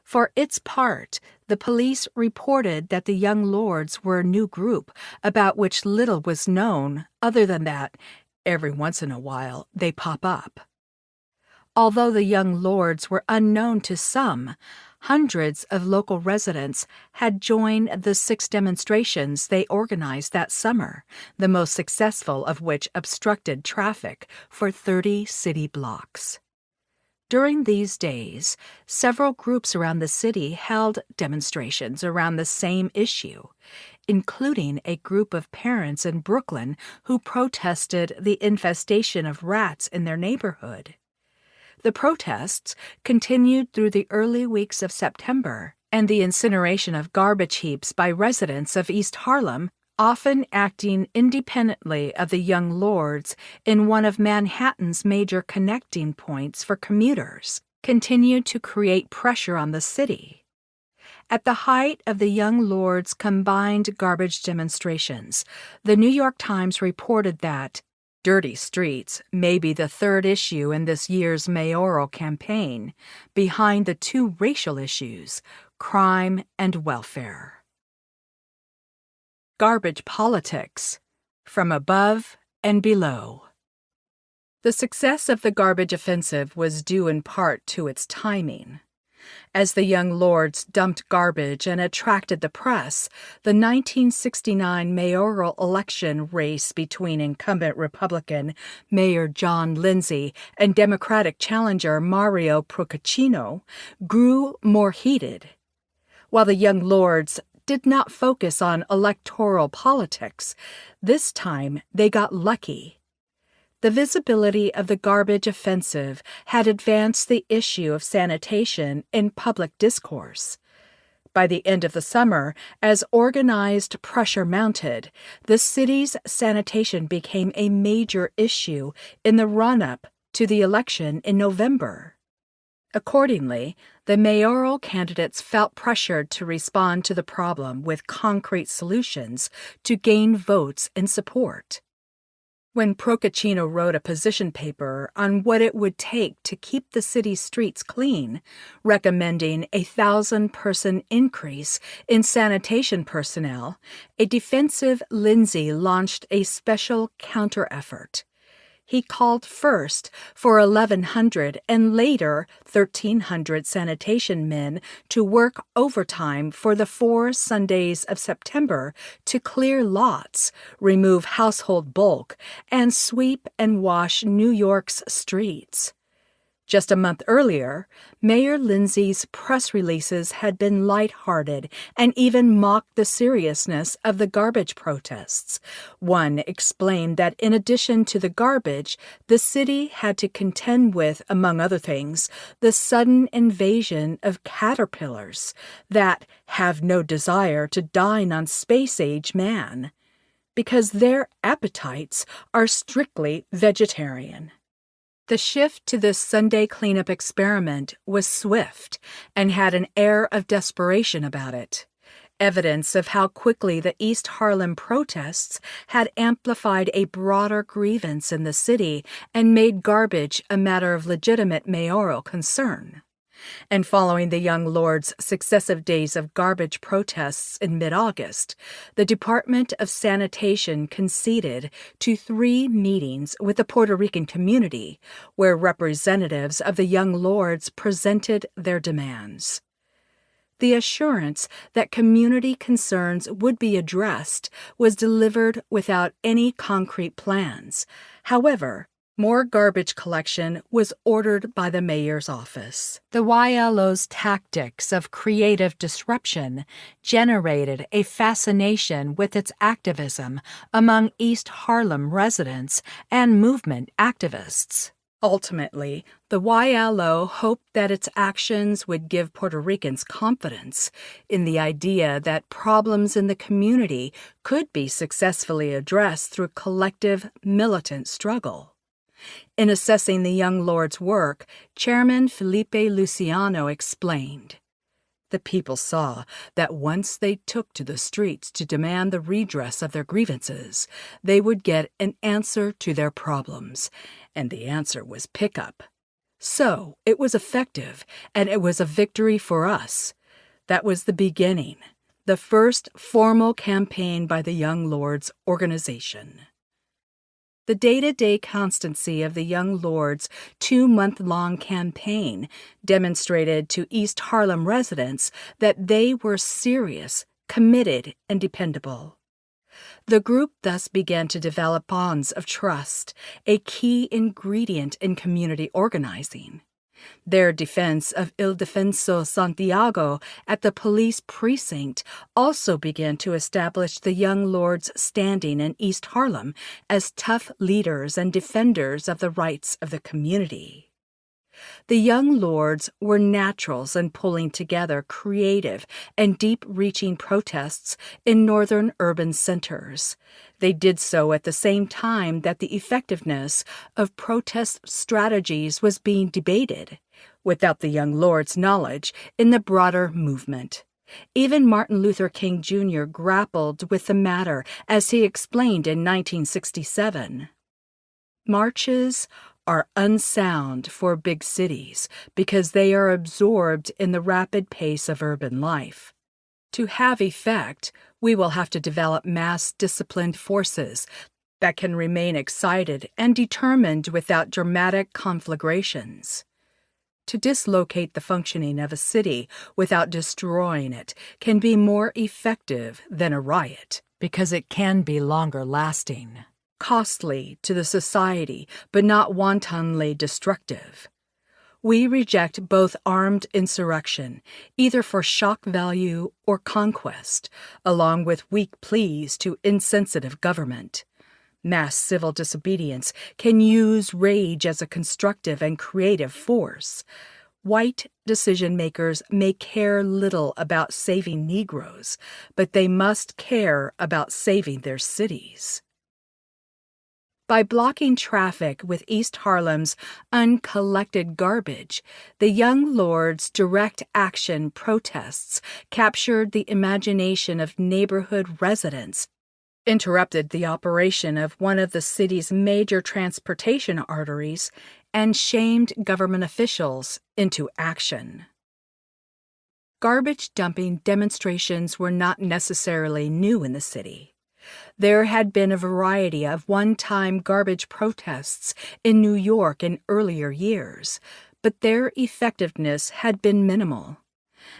For its part, the police reported that the Young Lords were a new group about which little was known other than that, every once in a while, they pop up. Although the Young Lords were unknown to some, hundreds of local residents had joined the 6 demonstrations they organized that summer, the most successful of which obstructed traffic for 30 city blocks. During these days, several groups around the city held demonstrations around the same issue, including a group of parents in Brooklyn who protested the infestation of rats in their neighborhood. The protests continued through the early weeks of September, and the incineration of garbage heaps by residents of East Harlem, often acting independently of the Young Lords in one of Manhattan's major connecting points for commuters, continued to create pressure on the city. At the height of the Young Lords' combined garbage demonstrations, the New York Times reported that dirty streets may be the third issue in this year's mayoral campaign, behind the 2 racial issues, crime and welfare. Garbage politics, from above and below. The success of the garbage offensive was due in part to its timing. As the Young Lords dumped garbage and attracted the press, the 1969 mayoral election race between incumbent Republican Mayor John Lindsay and Democratic challenger Mario Procaccino grew more heated. While the Young Lords did not focus on electoral politics, this time they got lucky. The visibility of the garbage offensive had advanced the issue of sanitation in public discourse. By the end of the summer, as organized pressure mounted, the city's sanitation became a major issue in the run-up to the election in November. Accordingly, the mayoral candidates felt pressured to respond to the problem with concrete solutions to gain votes and support. When Procaccino wrote a position paper on what it would take to keep the city's streets clean, recommending a 1,000-person increase in sanitation personnel, a defensive Lindsay launched a special counter-effort. He called first for 1,100 and later 1,300 sanitation men to work overtime for the 4 Sundays of September to clear lots, remove household bulk, and sweep and wash New York's streets. Just a month earlier, Mayor Lindsay's press releases had been lighthearted and even mocked the seriousness of the garbage protests. One explained that in addition to the garbage, the city had to contend with, among other things, the sudden invasion of caterpillars that have no desire to dine on space-age man, because their appetites are strictly vegetarian. The shift to this Sunday cleanup experiment was swift and had an air of desperation about it, evidence of how quickly the East Harlem protests had amplified a broader grievance in the city and made garbage a matter of legitimate mayoral concern. And following the young lord's successive days of garbage protests in mid-August, the Department of Sanitation conceded to 3 meetings with the Puerto Rican community, where representatives of the young lords presented their demands. The assurance that community concerns would be addressed was delivered without any concrete plans. However, more garbage collection was ordered by the mayor's office. The YLO's tactics of creative disruption generated a fascination with its activism among East Harlem residents and movement activists. Ultimately, the YLO hoped that its actions would give Puerto Ricans confidence in the idea that problems in the community could be successfully addressed through collective militant struggle. In assessing the young lord's work, Chairman Felipe Luciano explained, "The people saw that once they took to the streets to demand the redress of their grievances, they would get an answer to their problems, and the answer was pickup. So it was effective, and it was a victory for us. That was the beginning, the first formal campaign by the Young Lords organization." The day-to-day constancy of the Young Lords' 2-month-long campaign demonstrated to East Harlem residents that they were serious, committed, and dependable. The group thus began to develop bonds of trust, a key ingredient in community organizing. Their defense of Il Defenso Santiago at the police precinct also began to establish the young lords' standing in East Harlem as tough leaders and defenders of the rights of the community. The young lords were naturals in pulling together creative and deep-reaching protests in northern urban centers. They did so at the same time that the effectiveness of protest strategies was being debated, without the young lords' knowledge, in the broader movement. Even Martin Luther King Jr. grappled with the matter, as he explained in 1967. "Marches are unsound for big cities because they are absorbed in the rapid pace of urban life. To have effect, we will have to develop mass-disciplined forces that can remain excited and determined without dramatic conflagrations. To dislocate the functioning of a city without destroying it can be more effective than a riot, because it can be longer lasting. Costly to the society, but not wantonly destructive. We reject both armed insurrection, either for shock value or conquest, along with weak pleas to insensitive government. Mass civil disobedience can use rage as a constructive and creative force. White decision-makers may care little about saving Negroes, but they must care about saving their cities." By blocking traffic with East Harlem's uncollected garbage, the young lords' direct action protests captured the imagination of neighborhood residents, interrupted the operation of one of the city's major transportation arteries, and shamed government officials into action. Garbage dumping demonstrations were not necessarily new in the city. There had been a variety of one-time garbage protests in New York in earlier years, but their effectiveness had been minimal.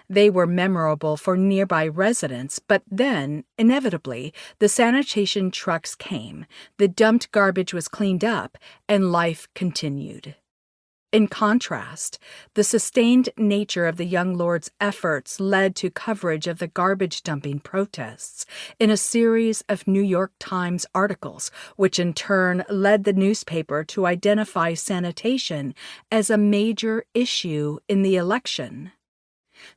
They were memorable for nearby residents, but then, inevitably, the sanitation trucks came, the dumped garbage was cleaned up, and life continued. In contrast, the sustained nature of the young lord's efforts led to coverage of the garbage dumping protests in a series of New York Times articles, which in turn led the newspaper to identify sanitation as a major issue in the election.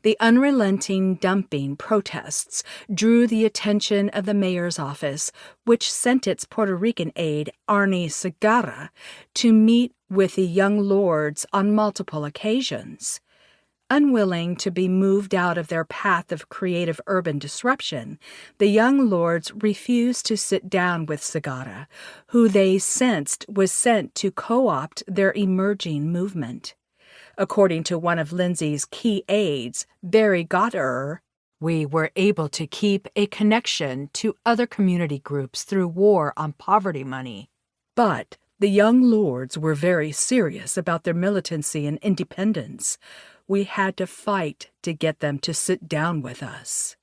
The unrelenting dumping protests drew the attention of the mayor's office, which sent its Puerto Rican aide, Arnie Segarra, to meet with the young lords on multiple occasions. Unwilling to be moved out of their path of creative urban disruption, the young lords refused to sit down with Segarra, who they sensed was sent to co-opt their emerging movement. According to one of Lindsay's key aides, Barry Goddard, we were able to keep a connection to other community groups through War on Poverty money. But the young lords were very serious about their militancy and independence. We had to fight to get them to sit down with us.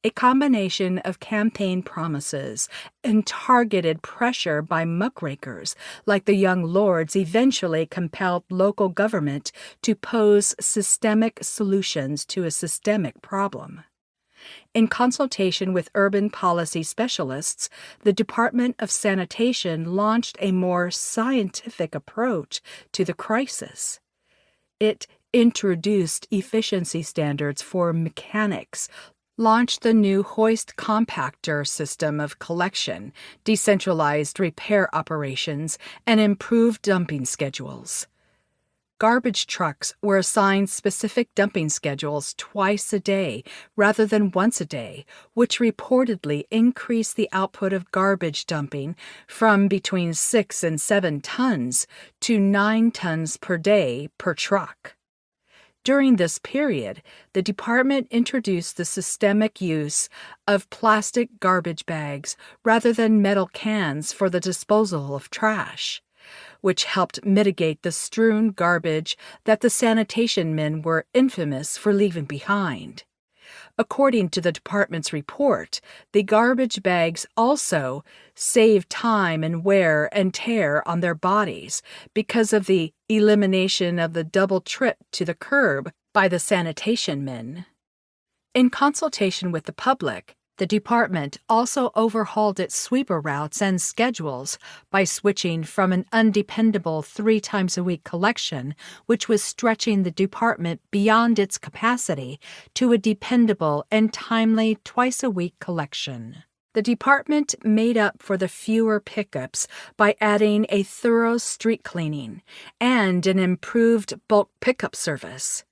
A combination of campaign promises and targeted pressure by muckrakers like the young lords eventually compelled local government to pose systemic solutions to a systemic problem. In consultation with urban policy specialists, the Department of Sanitation launched a more scientific approach to the crisis. It introduced efficiency standards for mechanics, launched the new hoist compactor system of collection, decentralized repair operations, and improved dumping schedules. Garbage trucks were assigned specific dumping schedules twice a day rather than once a day, which reportedly increased the output of garbage dumping from between 6 and 7 tons to 9 tons per day per truck. During this period, the department introduced the systemic use of plastic garbage bags rather than metal cans for the disposal of trash, which helped mitigate the strewn garbage that the sanitation men were infamous for leaving behind. According to the department's report, the garbage bags also saved time and wear and tear on their bodies because of the elimination of the double trip to the curb by the sanitation men. In consultation with the public, the department also overhauled its sweeper routes and schedules by switching from an undependable 3-times-a-week collection, which was stretching the department beyond its capacity, to a dependable and timely twice-a-week collection. The department made up for the fewer pickups by adding a thorough street cleaning and an improved bulk pickup service.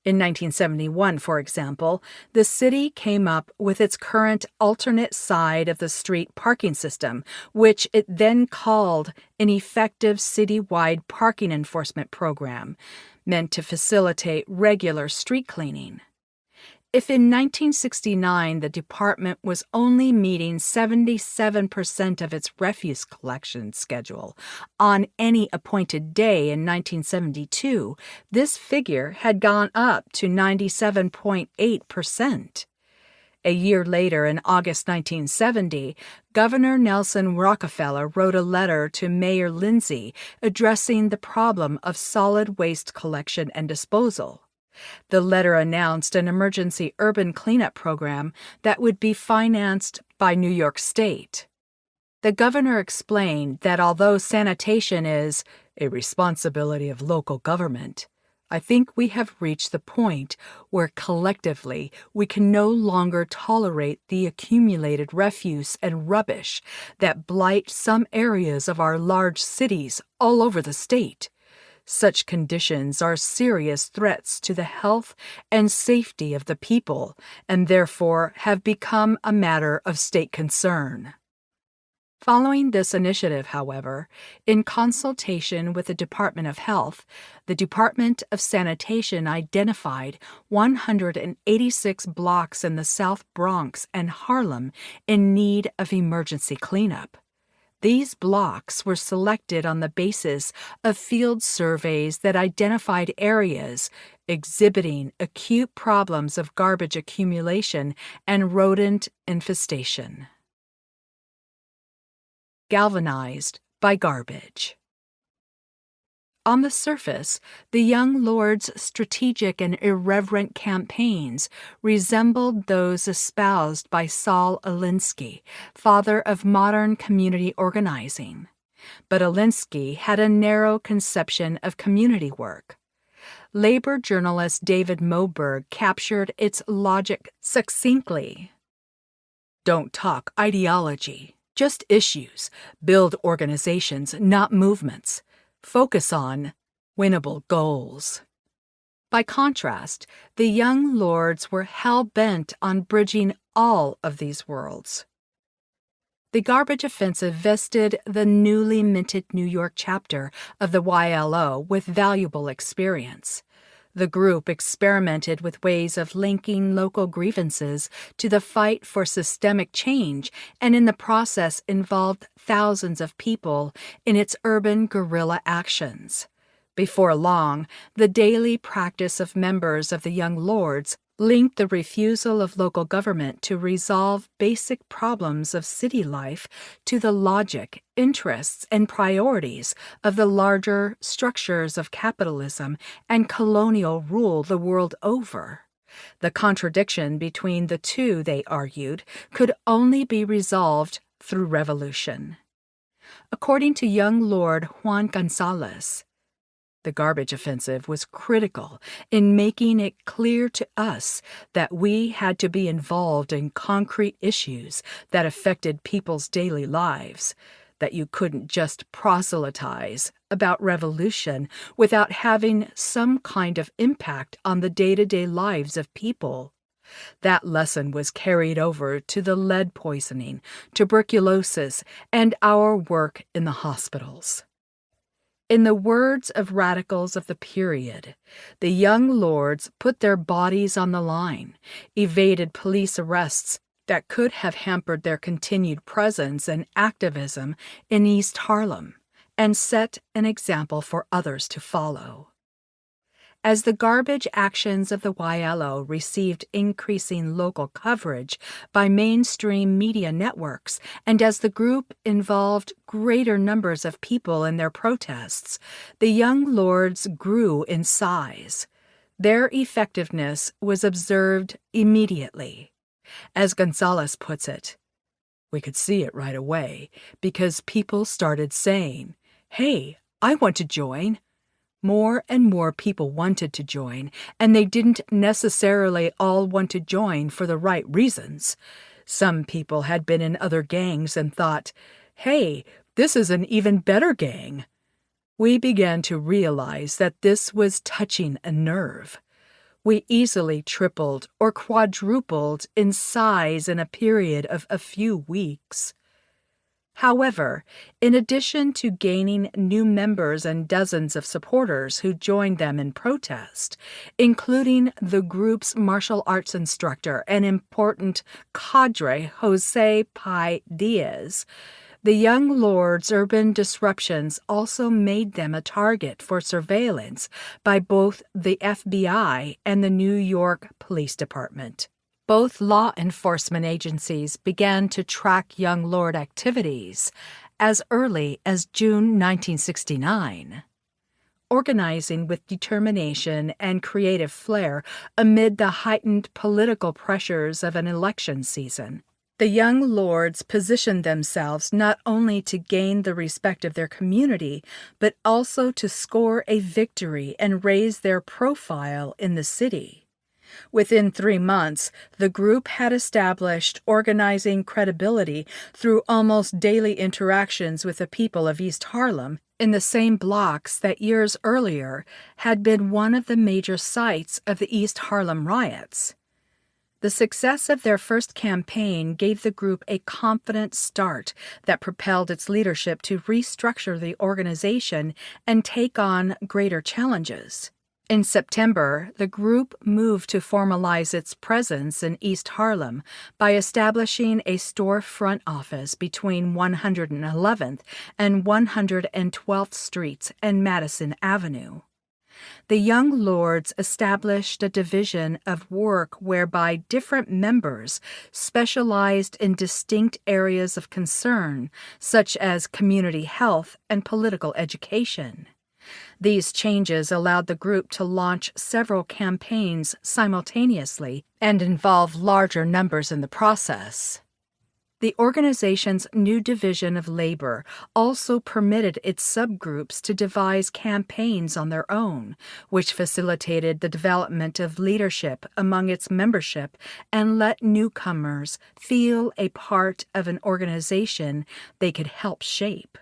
In 1971, for example, the city came up with its current alternate side of the street parking system, which it then called an effective citywide parking enforcement program, meant to facilitate regular street cleaning. If in 1969 the department was only meeting 77% of its refuse collection schedule on any appointed day in 1972, this figure had gone up to 97.8%. A year later, in August 1970, Governor Nelson Rockefeller wrote a letter to Mayor Lindsay addressing the problem of solid waste collection and disposal. The letter announced an emergency urban cleanup program that would be financed by New York State. The governor explained that although sanitation is a responsibility of local government, I think we have reached the point where collectively we can no longer tolerate the accumulated refuse and rubbish that blight some areas of our large cities all over the state. Such conditions are serious threats to the health and safety of the people and therefore have become a matter of state concern. Following this initiative, however, in consultation with the Department of Health, the Department of Sanitation identified 186 blocks in the South Bronx and Harlem in need of emergency cleanup. These blocks were selected on the basis of field surveys that identified areas exhibiting acute problems of garbage accumulation and rodent infestation. Galvanized by garbage. On the surface, the young lord's strategic and irreverent campaigns resembled those espoused by Saul Alinsky, father of modern community organizing. But Alinsky had a narrow conception of community work. Labor journalist David Moberg captured its logic succinctly. Don't talk ideology. Just issues. Build organizations, not movements. Focus on winnable goals. By contrast, the young lords were hell-bent on bridging all of these worlds. The garbage offensive vested the newly minted New York chapter of the YLO with valuable experience. The group experimented with ways of linking local grievances to the fight for systemic change and in the process involved thousands of people in its urban guerrilla actions. Before long, the daily practice of members of the Young Lords linked the refusal of local government to resolve basic problems of city life to the logic, interests, and priorities of the larger structures of capitalism and colonial rule the world over. The contradiction between the two, they argued, could only be resolved through revolution. According to young Lord Juan Gonzalez, the garbage offensive was critical in making it clear to us that we had to be involved in concrete issues that affected people's daily lives, that you couldn't just proselytize about revolution without having some kind of impact on the day-to-day lives of people. That lesson was carried over to the lead poisoning, tuberculosis, and our work in the hospitals. In the words of radicals of the period, the young lords put their bodies on the line, evaded police arrests that could have hampered their continued presence and activism in East Harlem, and set an example for others to follow. As the garbage actions of the YLO received increasing local coverage by mainstream media networks, and as the group involved greater numbers of people in their protests, the young lords grew in size. Their effectiveness was observed immediately. As Gonzalez puts it, we could see it right away because people started saying, "Hey, I want to join." More and more people wanted to join, and they didn't necessarily all want to join for the right reasons. Some people had been in other gangs and thought, "Hey, this is an even better gang." We began to realize that this was touching a nerve. We easily tripled or quadrupled in size in a period of a few weeks. However, in addition to gaining new members and dozens of supporters who joined them in protest, including the group's martial arts instructor and important cadre Jose Pi Diaz, the young lords' urban disruptions also made them a target for surveillance by both the FBI and the New York Police Department. Both law enforcement agencies began to track young lord activities as early as June 1969. Organizing with determination and creative flair amid the heightened political pressures of an election season, The young lords positioned themselves not only to gain the respect of their community, but also to score a victory and raise their profile in the city. Within 3 months, the group had established organizing credibility through almost daily interactions with the people of East Harlem in the same blocks that years earlier had been one of the major sites of the East Harlem riots. The success of their first campaign gave the group a confident start that propelled its leadership to restructure the organization and take on greater challenges. In September, the group moved to formalize its presence in East Harlem by establishing a storefront office between 111th and 112th Streets and Madison Avenue. The young lords established a division of work whereby different members specialized in distinct areas of concern, such as community health and political education. These changes allowed the group to launch several campaigns simultaneously and involve larger numbers in the process. The organization's new division of labor also permitted its subgroups to devise campaigns on their own, which facilitated the development of leadership among its membership and let newcomers feel a part of an organization they could help shape.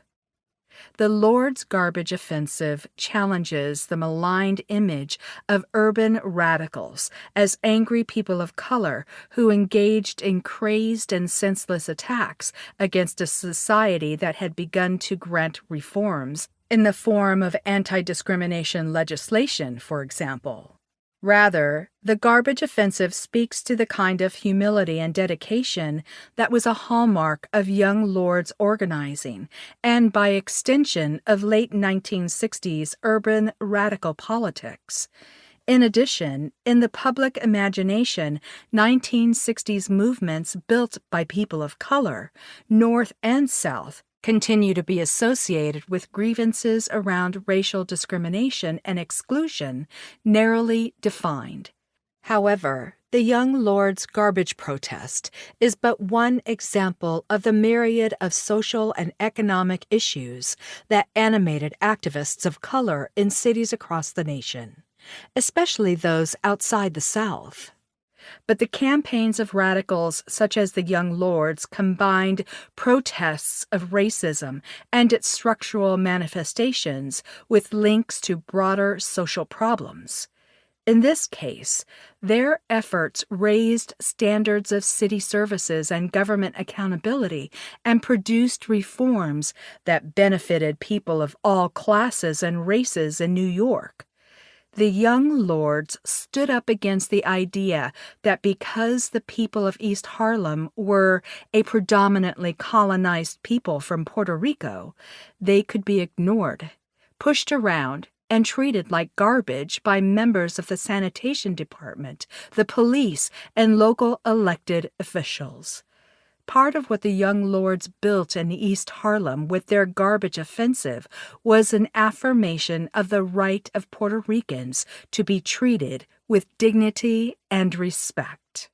The Lord's Garbage Offensive challenges the maligned image of urban radicals as angry people of color who engaged in crazed and senseless attacks against a society that had begun to grant reforms, in the form of anti-discrimination legislation, for example. Rather, the Garbage Offensive speaks to the kind of humility and dedication that was a hallmark of young lords organizing, and by extension of late 1960s urban radical politics. In addition, in the public imagination, 1960s movements built by people of color, North and South, continue to be associated with grievances around racial discrimination and exclusion, narrowly defined. However, the Young Lords' garbage protest is but one example of the myriad of social and economic issues that animated activists of color in cities across the nation, especially those outside the South. But the campaigns of radicals such as the Young Lords combined protests of racism and its structural manifestations with links to broader social problems. In this case, their efforts raised standards of city services and government accountability and produced reforms that benefited people of all classes and races in New York. The Young Lords stood up against the idea that because the people of East Harlem were a predominantly colonized people from Puerto Rico, they could be ignored, pushed around, and treated like garbage by members of the sanitation department, the police, and local elected officials. Part of what the Young Lords built in East Harlem with their garbage offensive was an affirmation of the right of Puerto Ricans to be treated with dignity and respect.